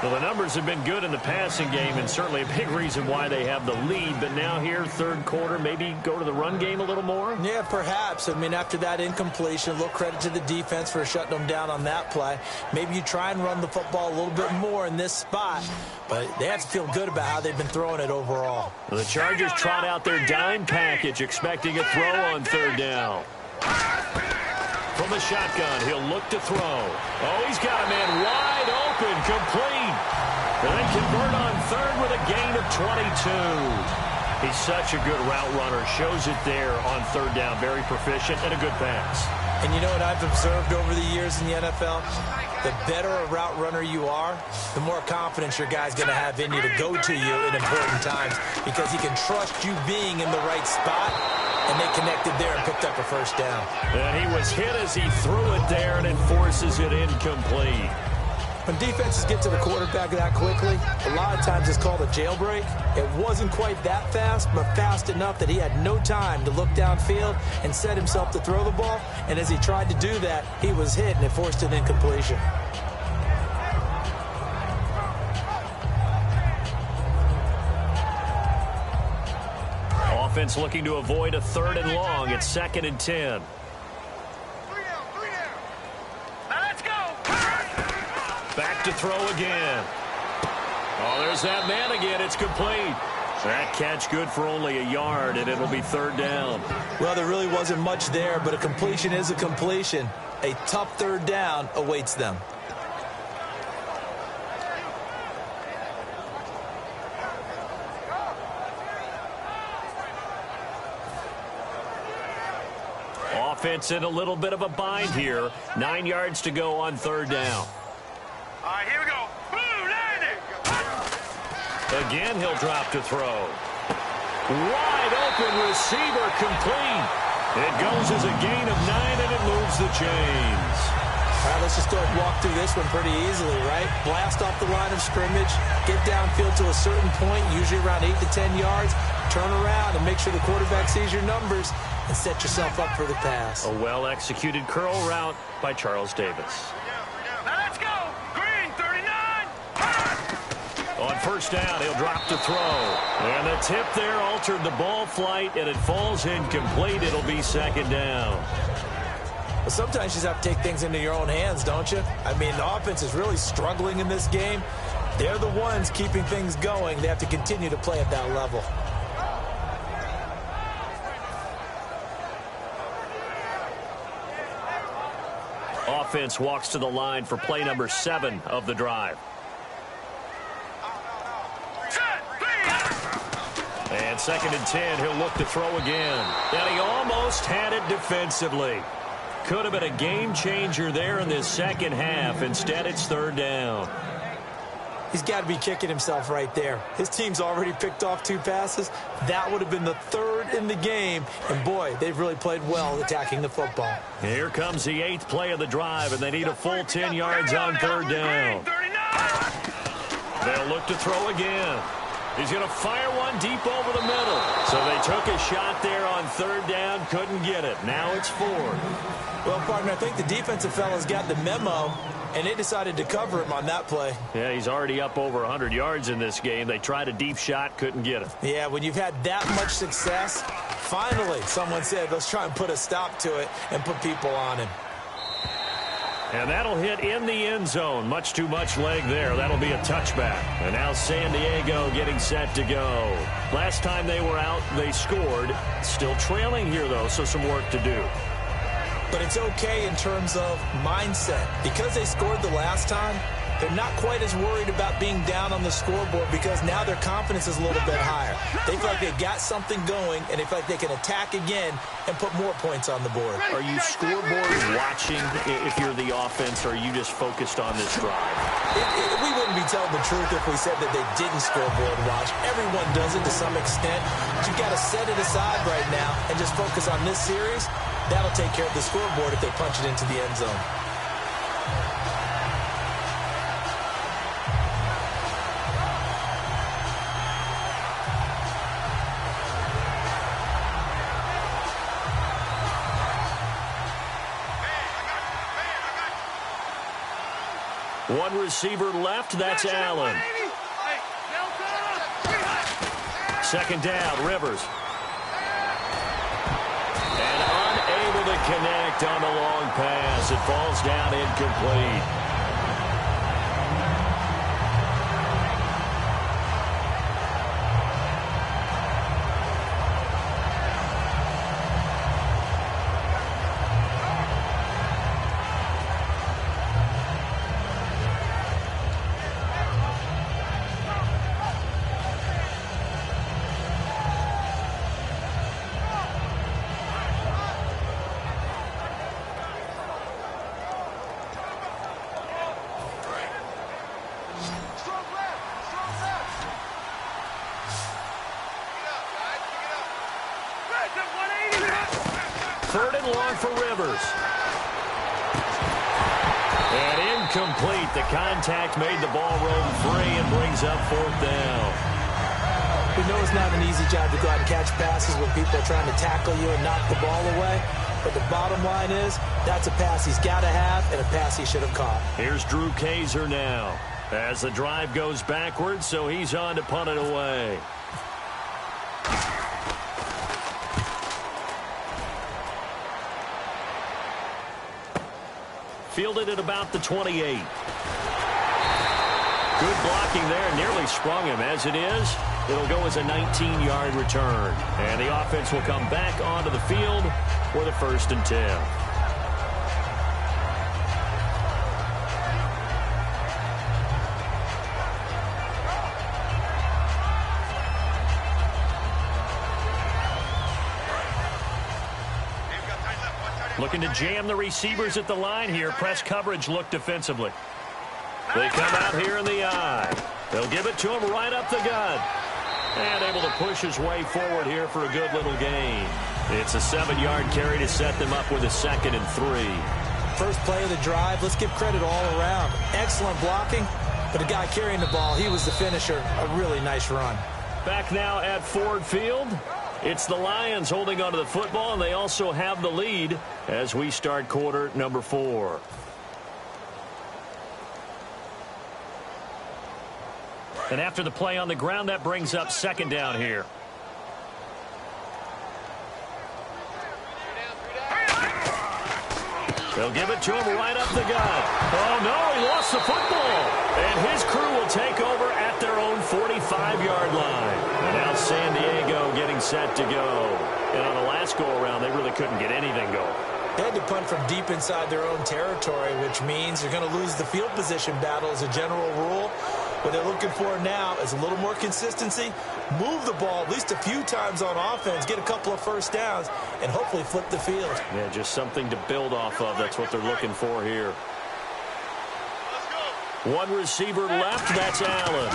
Well, the numbers have been good in the passing game, and certainly a big reason why they have the lead. But now here, 3rd quarter, maybe go to the run game a little more? Yeah, perhaps. I mean, after that incompletion, a little credit to the defense for shutting them down on that play. Maybe you try and run the football a little bit more in this spot. But they have to feel good about how they've been throwing it overall. Well, the Chargers trot out their dime package, expecting a throw on 3rd down. From the shotgun, he'll look to throw. Oh, he's got a man wide open, complete. And then convert on 3rd with a gain of 22. He's such a good route runner. Shows it there on 3rd down. Very proficient and a good pass. And you know what I've observed over the years in the NFL? The better a route runner you are, the more confidence your guy's going to have in you to go to you in important times because he can trust you being in the right spot and they connected there and picked up a first down. And he was hit as he threw it there, and it forces it incomplete. When defenses get to the quarterback that quickly, a lot of times it's called a jailbreak. It wasn't quite that fast, but fast enough that he had no time to look downfield and set himself to throw the ball. And as he tried to do that, he was hit, and it forced an incompletion. Offense looking to avoid a 3rd and long. It's 2nd and 10. Back to throw again. Oh, there's that man again. It's complete. That catch good for only a yard, and it'll be 3rd down. Well, there really wasn't much there, but a completion is a completion. A tough 3rd down awaits them. Offense in a little bit of a bind here. 9 yards to go on 3rd down. All right, here we go. Boom, landing. Again, he'll drop to throw. Wide open receiver, complete. It goes as a gain of 9, and it moves the chains. All right, let's just go and walk through this one pretty easily, right? Blast off the line of scrimmage, get downfield to a certain point, usually around 8 to 10 yards, turn around and make sure the quarterback sees your numbers and set yourself up for the pass. A well-executed curl route by Charles Davis. Now let's go. Green, 39. On 1st down, he'll drop to throw. And the tip there altered the ball flight, and it falls incomplete. It'll be 2nd down. But sometimes you just have to take things into your own hands, don't you? I mean, the offense is really struggling in this game. They're the ones keeping things going. They have to continue to play at that level. Offense walks to the line for play number 7 of the drive. And 2nd and 10, he'll look to throw again. And he almost had it defensively. Could have been a game changer there in this second half. Instead, it's 3rd down. He's got to be kicking himself right there. His team's already picked off 2 passes. That would have been the 3rd in the game. And, boy, they've really played well attacking the football. Here comes the 8th play of the drive, and they need a full 10 yards on 3rd down. They'll look to throw again. He's going to fire one deep over the middle. So they took a shot there on 3rd down, couldn't get it. Now it's 4th. Well, partner, I think the defensive fellas got the memo, and they decided to cover him on that play. Yeah, he's already up over 100 yards in this game. They tried a deep shot, couldn't get it. Yeah, when you've had that much success, finally someone said, let's try and put a stop to it and put people on him. And that'll hit in the end zone. Much too much leg there. That'll be a touchback. And now San Diego getting set to go. Last time they were out, they scored. Still trailing here, though, so some work to do. But it's okay in terms of mindset. Because they scored the last time, they're not quite as worried about being down on the scoreboard because now their confidence is a little bit higher. They feel like they've got something going, and they feel like they can attack again and put more points on the board. Are you scoreboard watching if you're the offense, or are you just focused on this drive? We wouldn't be telling the truth if we said that they didn't scoreboard watch. Everyone does it to some extent. But you've got to set it aside right now and just focus on this series. That'll take care of the scoreboard if they punch it into the end zone. One receiver left, that's Allen. 2nd down, Rivers. And unable to connect on the long pass. It falls down incomplete. third and long for Rivers. And incomplete. The contact made the ball roam free and brings up fourth down. We know it's not an easy job to go out and catch passes when people are trying to tackle you and knock the ball away. But the bottom line is, that's a pass he's got to have and a pass he should have caught. Here's Drew Kaiser now as the drive goes backwards, so he's on to punt it away. Fielded at about the 28. Good blocking there. Nearly sprung him. As it is, it'll go as a 19-yard return. And the offense will come back onto the field with a 1st and 10. Looking to jam the receivers at the line here. Press coverage look defensively. They come out here in the eye. They'll give it to him right up the gut. And able to push his way forward here for a good little gain. It's a 7-yard carry to set them up with a 2nd and 3. First play of the drive, let's give credit all around. Excellent blocking, but the guy carrying the ball, he was the finisher. A really nice run. Back now at Ford Field. It's the Lions holding onto the football, and they also have the lead as we start quarter number 4. And after the play on the ground, that brings up 2nd down here. They'll give it to him right up the gut. Oh, no, he lost the football. And his crew will take over at their own 45-yard line. And now San Diego getting set to go. And on the last go-around, they really couldn't get anything going. They had to punt from deep inside their own territory, which means they're going to lose the field position battle as a general rule. What they're looking for now is a little more consistency, move the ball at least a few times on offense, get a couple of first downs, and hopefully flip the field. Yeah, just something to build off of. That's what they're looking for here. One receiver left, that's Allen.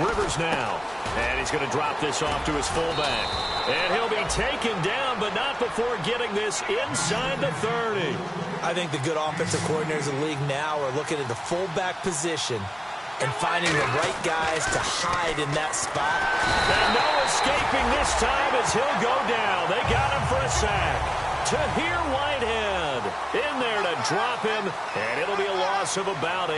Rivers now. And he's going to drop this off to his fullback. And he'll be taken down, but not before getting this inside the 30. I think the good offensive coordinators in the league now are looking at the fullback position and finding the right guys to hide in that spot. And no escaping this time as he'll go down. They got him for a sack. Tahir Whitehead in there to drop him, and it'll be a loss of about 8.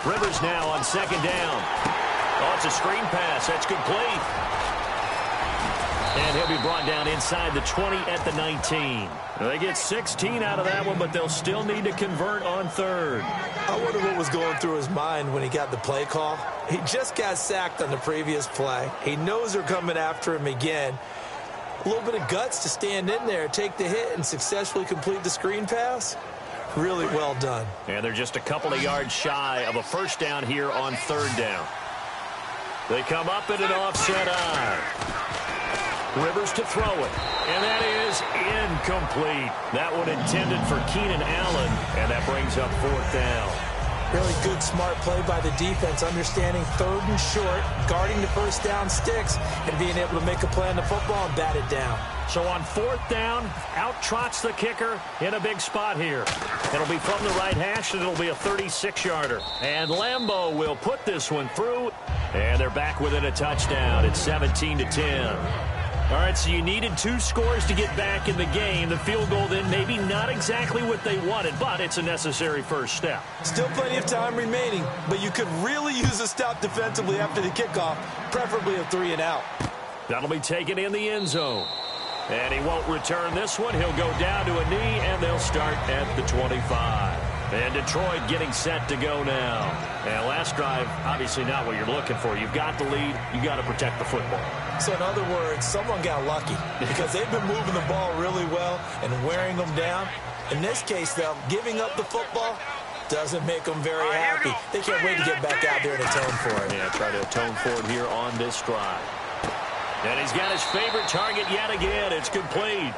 Rivers now on 2nd down. Oh, it's a screen pass. That's complete. And he'll be brought down inside the 20 at the 19. They get 16 out of that one, but they'll still need to convert on 3rd. I wonder what was going through his mind when he got the play call. He just got sacked on the previous play. He knows they're coming after him again. A little bit of guts to stand in there, take the hit, and successfully complete the screen pass. Really well done. And they're just a couple of yards shy of a 1st down here on 3rd down. They come up in an offset eye. Rivers to throw it. And that is incomplete. That one intended for Keenan Allen. And that brings up 4th down. Really good, smart play by the defense, understanding 3rd and short, guarding the 1st down sticks, and being able to make a play on the football and bat it down. So on 4th down, out trots the kicker in a big spot here. It'll be from the right hash, and it'll be a 36-yarder. And Lambeau will put this one through, and they're back within a touchdown. It's 17-10. All right, so you needed 2 scores to get back in the game. The field goal then maybe not exactly what they wanted, but it's a necessary first step. Still plenty of time remaining, but you could really use a stop defensively after the kickoff, preferably a 3-and-out. That'll be taken in the end zone. And he won't return this one. He'll go down to a knee, and they'll start at the 25. And Detroit getting set to go now. And last drive, obviously not what you're looking for. You've got the lead. You've got to protect the football. So in other words, someone got lucky because they've been moving the ball really well and wearing them down. In this case, though, giving up the football doesn't make them very happy. They can't wait to get back out there and atone for it. Yeah, try to atone for it here on this drive. And he's got his favorite target yet again. It's complete.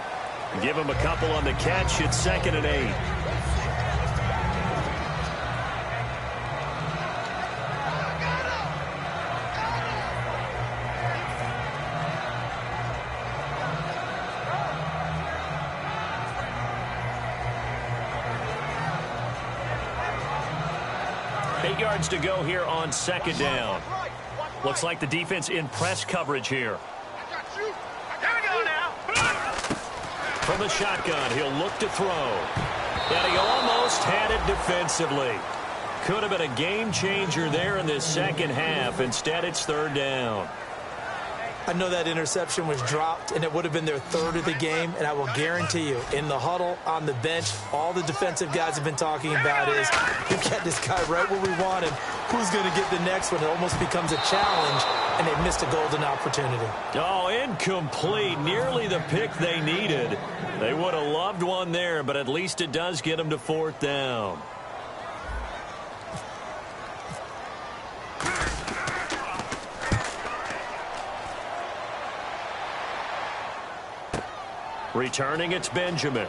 Give him a couple on the catch. It's 2nd and 8. 8 yards to go here on second down. Looks like the defense in press coverage here. Here we go now. From the shotgun, he'll look to throw. And he almost had it defensively. Could have been a game changer there in this second half. Instead, it's third down. I know that interception was dropped, and it would have been their third of the game, and I will guarantee you, in the huddle, on the bench, all the defensive guys have been talking about is, we've got this guy right where we want him. Who's going to get the next one? It almost becomes a challenge, and they missed a golden opportunity. Oh, incomplete. Nearly the pick they needed. They would have loved one there, but at least it does get them to fourth down. Returning, it's Benjamin.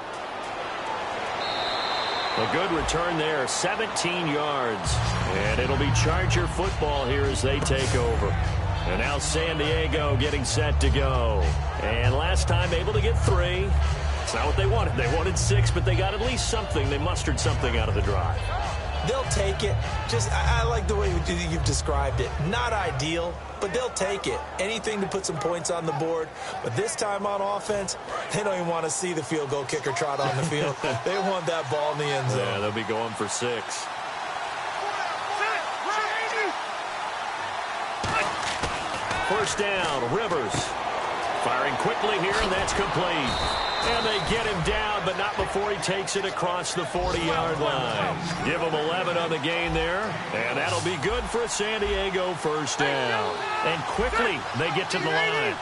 A good return there, 17 yards. And it'll be Charger football here as they take over. And now San Diego getting set to go. And last time able to get 3. It's not what they wanted. They wanted 6, but they got at least something. They mustered something out of the drive. They'll take it. I like the way you've described it. Not ideal, but they'll take it. Anything to put some points on the board. But this time on offense, they don't even want to see the field goal kicker trot on the field. They want that ball in the end zone. Yeah, they'll be going for 6. First down, Rivers. Firing quickly here, and that's complete. And they get him down, but not before he takes it across the 40-yard line. Give him 11 on the gain there, and that'll be good for a San Diego first down. And quickly, they get to the line.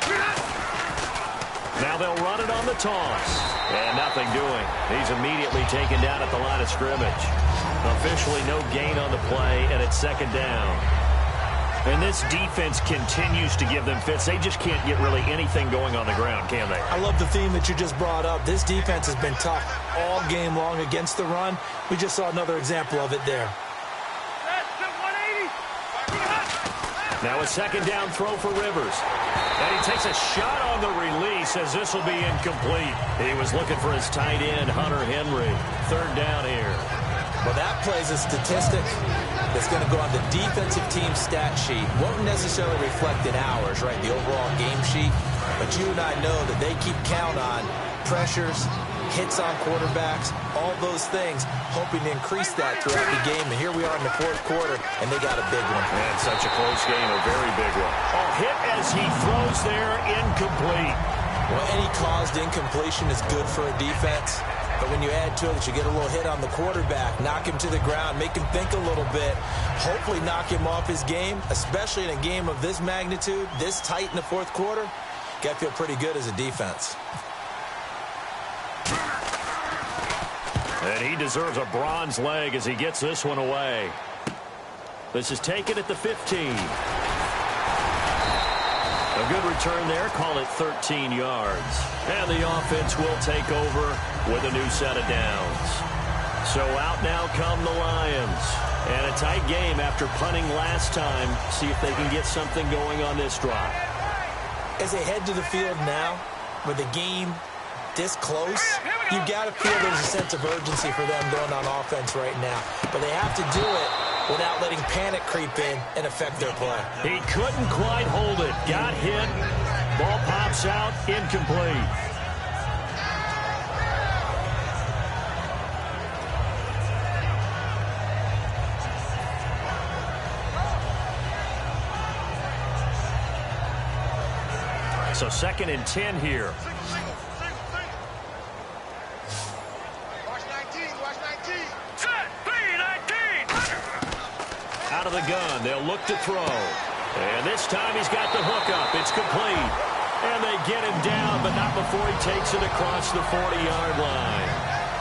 Now they'll run it on the toss. And nothing doing. He's immediately taken down at the line of scrimmage. Officially no gain on the play, and it's second down. And this defense continues to give them fits. They just can't get really anything going on the ground, can they? I love the theme that you just brought up. This defense has been tough all game long against the run. We just saw another example of it there. Now a second down throw for Rivers. And he takes a shot on the release as this will be incomplete. He was looking for his tight end, Hunter Henry. Third down here. Well, that plays a statistic that's going to go on the defensive team stat sheet. Won't necessarily reflect in hours, right, the overall game sheet. But you and I know that they keep count on pressures, hits on quarterbacks, all those things, hoping to increase that throughout the game. And here we are in the fourth quarter, and they got a big one. Man, such a close game, a very big one. Oh, hit as he throws there, incomplete. Well, any caused incompletion is good for a defense. But when you add to it that you get a little hit on the quarterback, knock him to the ground, make him think a little bit, hopefully knock him off his game, especially in a game of this magnitude, this tight in the fourth quarter, got to feel pretty good as a defense. And he deserves a bronze leg as he gets this one away. This is taken at the 15. A good return there, call it 13 yards. And the offense will take over with a new set of downs. So out now come the Lions. And a tight game after punting last time. See if they can get something going on this drive. As they head to the field now, with the game this close, you've got to feel there's a sense of urgency for them going on offense right now. But they have to do it without letting panic creep in and affect their play. He couldn't quite hold it. Got hit. Ball pops out. Incomplete. So 2nd and 10 here. Out of the gun, they'll look to throw. And this time he's got the hook up. It's complete. And they get him down, but not before he takes it across the 40-yard line.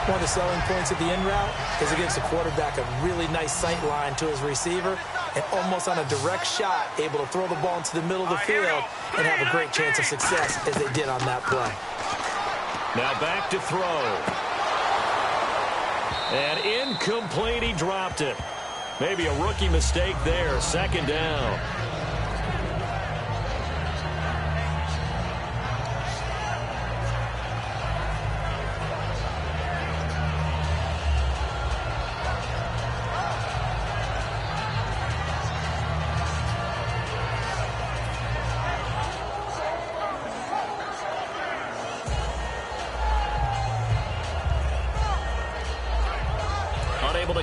One of the selling points of the in route is it gives the quarterback a really nice sight line to his receiver and almost on a direct shot able to throw the ball into the middle of the field and have a great chance of success as they did on that play. Now back to throw. And incomplete, he dropped it. Maybe a rookie mistake there, second down.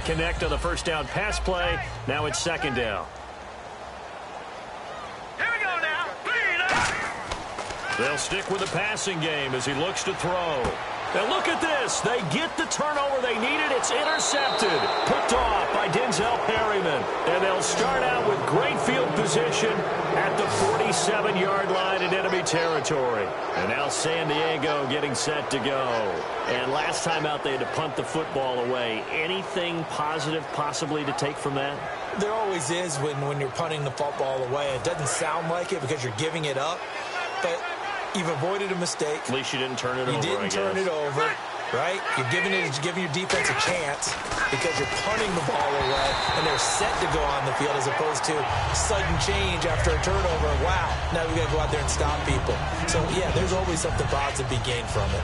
connect on the first down pass play. Now it's second down. Here we go now. They'll stick with the passing game as he looks to throw. And look at this. They get the turnover they needed. It's intercepted. Picked off by Denzel Perryman. And they'll start out with great field position at the 47-yard line in enemy territory. And now San Diego getting set to go. And last time out, they had to punt the football away. Anything positive possibly to take from that? There always is when you're punting the football away. It doesn't sound like it because you're giving it up, but you've avoided a mistake. At least you didn't turn it over, You didn't turn it over, right? You're giving your defense a chance because you're punting the ball away, and they're set to go on the field as opposed to sudden change after a turnover. Wow, now we got to go out there and stop people. So, yeah, there's always something positive to be gained from it.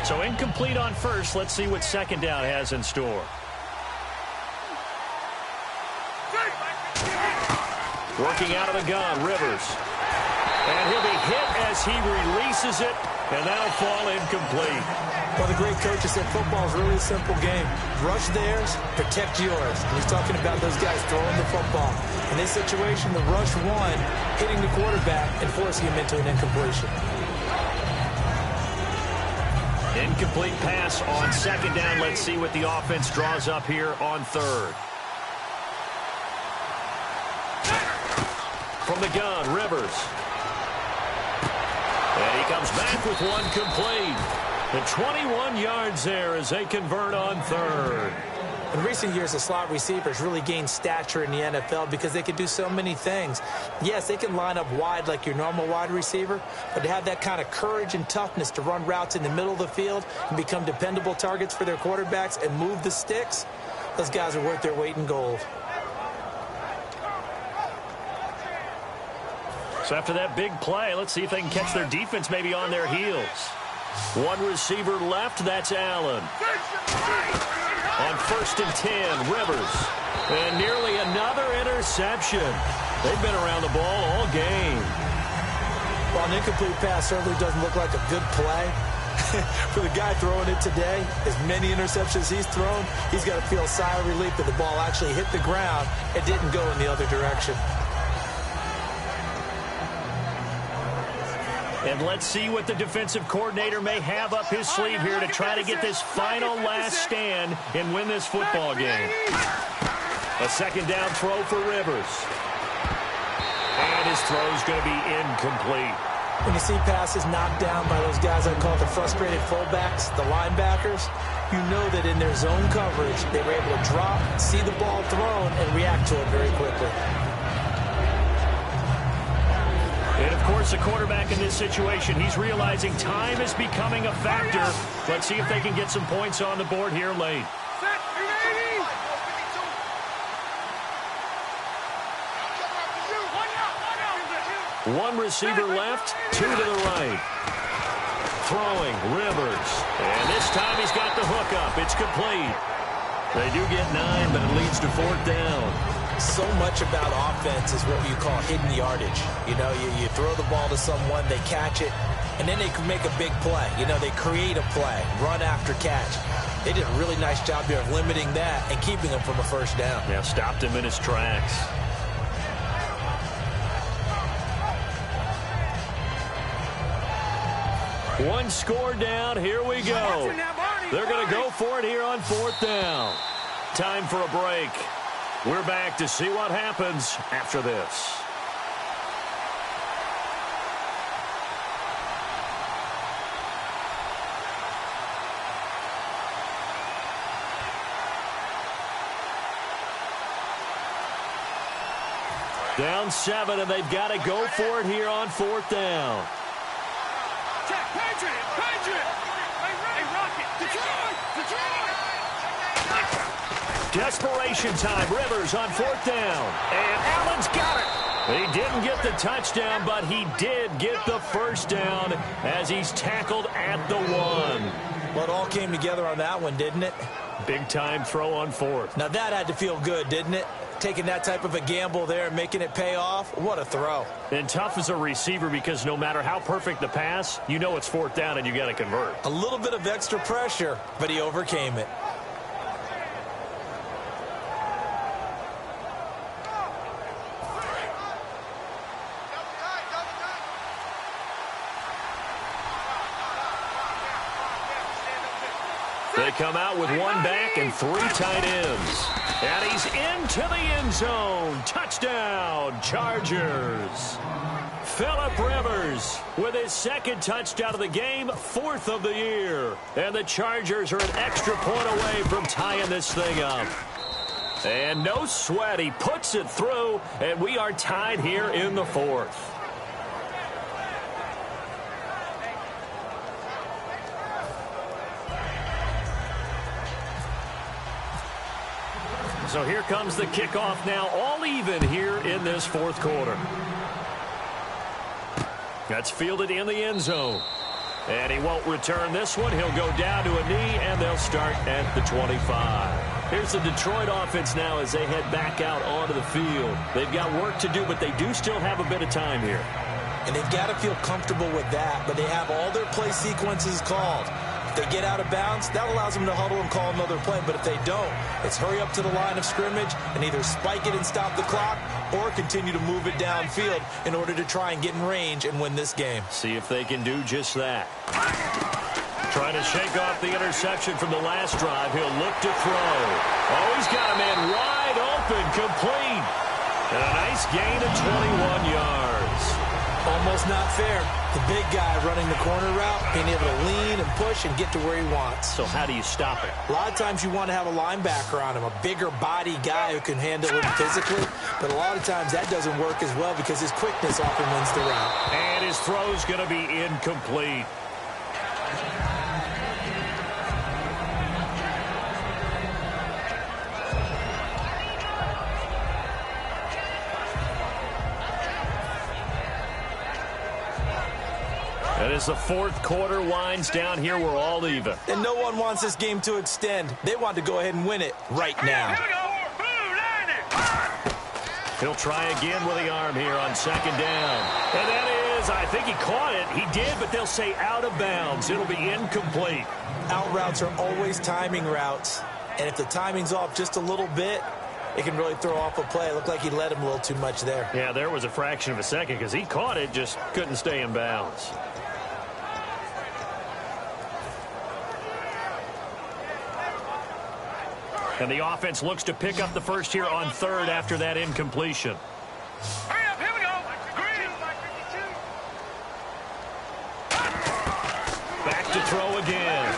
So incomplete on first. Let's see what second down has in store. Working out of the gun, Rivers. And he'll be hit as he releases it, and that'll fall incomplete. Well, the great coach has said football is really a simple game. Rush theirs, protect yours. And he's talking about those guys throwing the football. In this situation, the rush one, hitting the quarterback and forcing him into an incompletion. Incomplete pass on second down. Let's see what the offense draws up here on third. From the gun, Rivers. And he comes back with one complete. And 21 yards there as they convert on third. In recent years, the slot receivers really gained stature in the NFL because they can do so many things. Yes, they can line up wide like your normal wide receiver, but to have that kind of courage and toughness to run routes in the middle of the field and become dependable targets for their quarterbacks and move the sticks, those guys are worth their weight in gold. So after that big play, let's see if they can catch their defense maybe on their heels. One receiver left, that's Allen. On 1st and 10, Rivers. And nearly another interception. They've been around the ball all game. Well, an incomplete pass certainly doesn't look like a good play. For the guy throwing it today, as many interceptions he's thrown, he's got to feel a sigh of relief that the ball actually hit the ground and didn't go in the other direction. And let's see what the defensive coordinator may have up his sleeve here to try to get this final last stand and win this football game. A second down throw for Rivers. And his throw's going to be incomplete. When you see passes knocked down by those guys I call the frustrated fullbacks, the linebackers, you know that in their zone coverage, they were able to drop, see the ball thrown, and react to it very quickly. And, of course, the quarterback in this situation, he's realizing time is becoming a factor. Let's see if they can get some points on the board here late. One receiver left, two to the right. Throwing, Rivers. And this time he's got the hook up. It's complete. They do get 9, but it leads to 4th down. So much about offense is what you call hidden yardage. You know, you throw the ball to someone, they catch it, and then they can make a big play. You know, they create a play, run after catch. They did a really nice job here of limiting that and keeping him from a first down. Yeah, stopped him in his tracks. One score down. Here we go. They're going to go for it here on 4th down. Time for a break. We're back to see what happens after this. Down 7, and they've got to go for it here on 4th down. Desperation time. Rivers on 4th down. And Allen's got it. He didn't get the touchdown, but he did get the first down as he's tackled at the 1. Well, it all came together on that one, didn't it? Big-time throw on fourth. Now, that had to feel good, didn't it? Taking that type of a gamble there and making it pay off. What a throw. And tough as a receiver because no matter how perfect the pass, you know it's fourth down and you got to convert. A little bit of extra pressure, but he overcame it. They come out with one back and three tight ends. And he's into the end zone. Touchdown, Chargers. Phillip Rivers with his second touchdown of the game, fourth of the year. And the Chargers are an extra point away from tying this thing up. And no sweat, he puts it through, and we are tied here in the fourth. So here comes the kickoff now, all even here in this fourth quarter. That's fielded in the end zone. And he won't return this one. He'll go down to a knee, and they'll start at the 25. Here's the Detroit offense now as they head back out onto the field. They've got work to do, but they do still have a bit of time here. And they've got to feel comfortable with that, but they have all their play sequences called. If they get out of bounds, that allows them to huddle and call another play. But if they don't, it's hurry up to the line of scrimmage and either spike it and stop the clock or continue to move it downfield in order to try and get in range and win this game. See if they can do just that. Trying to shake off the interception from the last drive. He'll look to throw. Oh, he's got a man wide open, complete. And a nice gain of 21 yards. Almost not fair. The big guy running the corner route, being able to lean and push and get to where he wants. So how do you stop it? A lot of times you want to have a linebacker on him, a bigger body guy who can handle him physically. But a lot of times that doesn't work as well because his quickness often wins the route. And his throw's going to be incomplete. And as the fourth quarter winds down here, we're all even. And no one wants this game to extend. They want to go ahead and win it right now. He'll try again with the arm here on second down. And that is, I think he caught it. He did, but they'll say out of bounds. It'll be incomplete. Out routes are always timing routes. And if the timing's off just a little bit, it can really throw off a play. It looked like he let him a little too much there. Yeah, there was a fraction of a second because he caught it, just couldn't stay in bounds. And the offense looks to pick up the first here on third after that incompletion. Hurry up, here we go. Green. Back to throw again.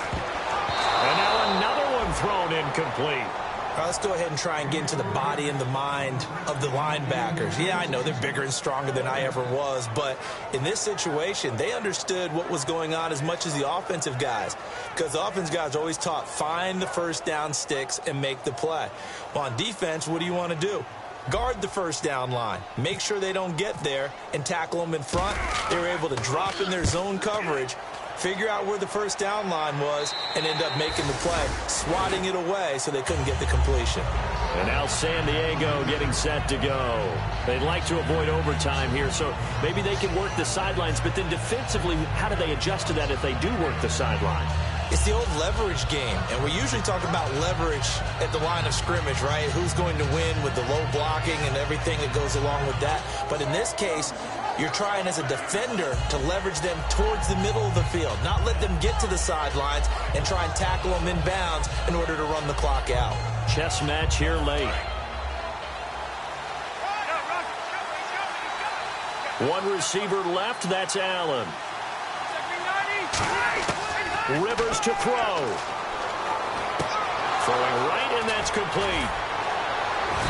And now another one thrown incomplete. All right, let's go ahead and try and get into the body and the mind of the linebackers. Yeah, I know they're bigger and stronger than I ever was, but in this situation, they understood what was going on as much as the offensive guys, because the offensive guys are always taught, find the first down sticks and make the play. Well, on defense, what do you want to do? Guard the first down line. Make sure they don't get there and tackle them in front. They were able to drop in their zone coverage, figure out where the first down line was, and end up making the play, swatting it away so they couldn't get the completion. And now San Diego getting set to go. They'd like to avoid overtime here, so maybe they can work the sidelines, but then defensively, how do they adjust to that if they do work the sideline? It's the old leverage game, and we usually talk about leverage at the line of scrimmage, right? Who's going to win with the low blocking and everything that goes along with that. But in this case, you're trying as a defender to leverage them towards the middle of the field, not let them get to the sidelines and try and tackle them in bounds in order to run the clock out. Chess match here late. One receiver left, that's Allen. Rivers to throw. Throwing right, and that's complete.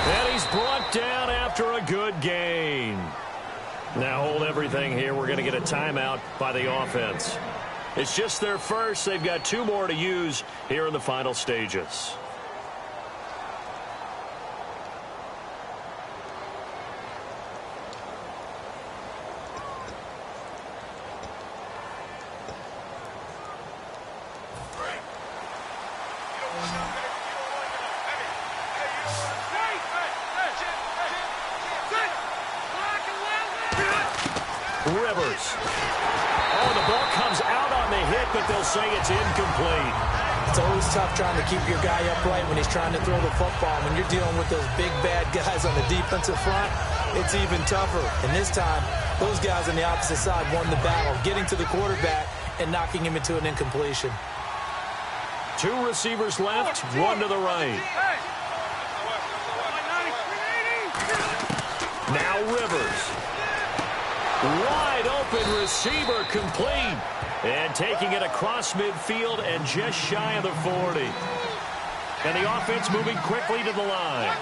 And he's brought down after a good gain. Now hold everything here. We're going to get a timeout by the offense. It's just their first. They've got two more to use here in the final stages. Rivers. Oh, the ball comes out on the hit, but they'll say it's incomplete. It's always tough trying to keep your guy upright when he's trying to throw the football. When you're dealing with those big, bad guys on the defensive front, it's even tougher. And this time, those guys on the opposite side won the battle, getting to the quarterback and knocking him into an incompletion. 2 receivers left, 1 to the right. Now Rivers. Wide open receiver complete. And taking it across midfield and just shy of the 40. And the offense moving quickly to the line.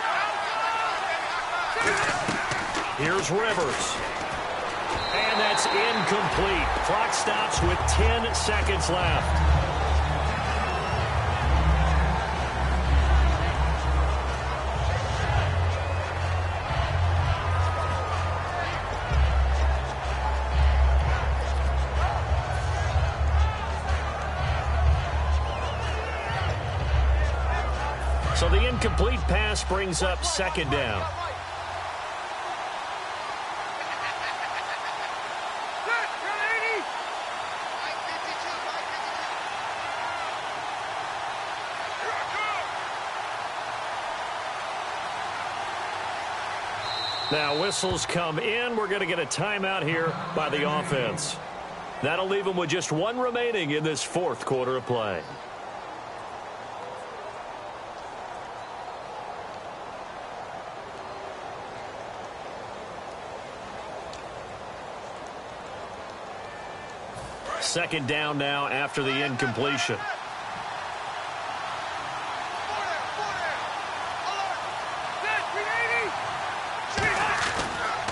Here's Rivers. And that's incomplete. Clock stops with 10 seconds left. So the incomplete pass brings up 2nd down. Now whistles come in. We're going to get a timeout here by the offense. That'll leave them with just 1 remaining in this 4th quarter of play. Second down now after the incompletion.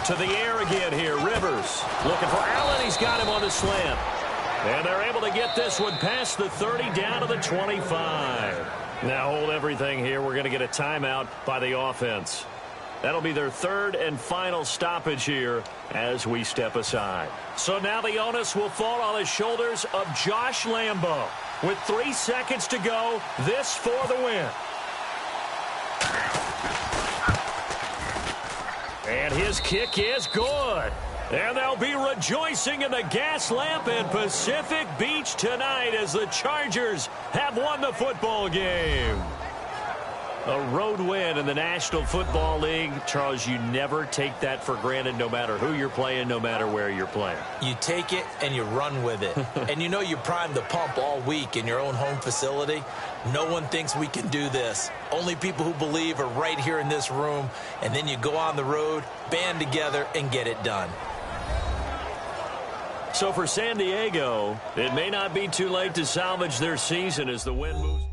To the air again here. Rivers looking for Allen. He's got him on the slant. And they're able to get this one past the 30 down to the 25. Now hold everything here. We're going to get a timeout by the offense. That'll be their 3rd and final stoppage here as we step aside. So now the onus will fall on the shoulders of Josh Lambo. With 3 seconds to go, this for the win. And his kick is good. And they'll be rejoicing in the Gaslamp and Pacific Beach tonight as the Chargers have won the football game. A road win in the National Football League. Charles, you never take that for granted no matter who you're playing, no matter where you're playing. You take it and you run with it. And you know you primed the pump all week in your own home facility. No one thinks we can do this. Only people who believe are right here in this room. And then you go on the road, band together, and get it done. So for San Diego, it may not be too late to salvage their season as the wind moves.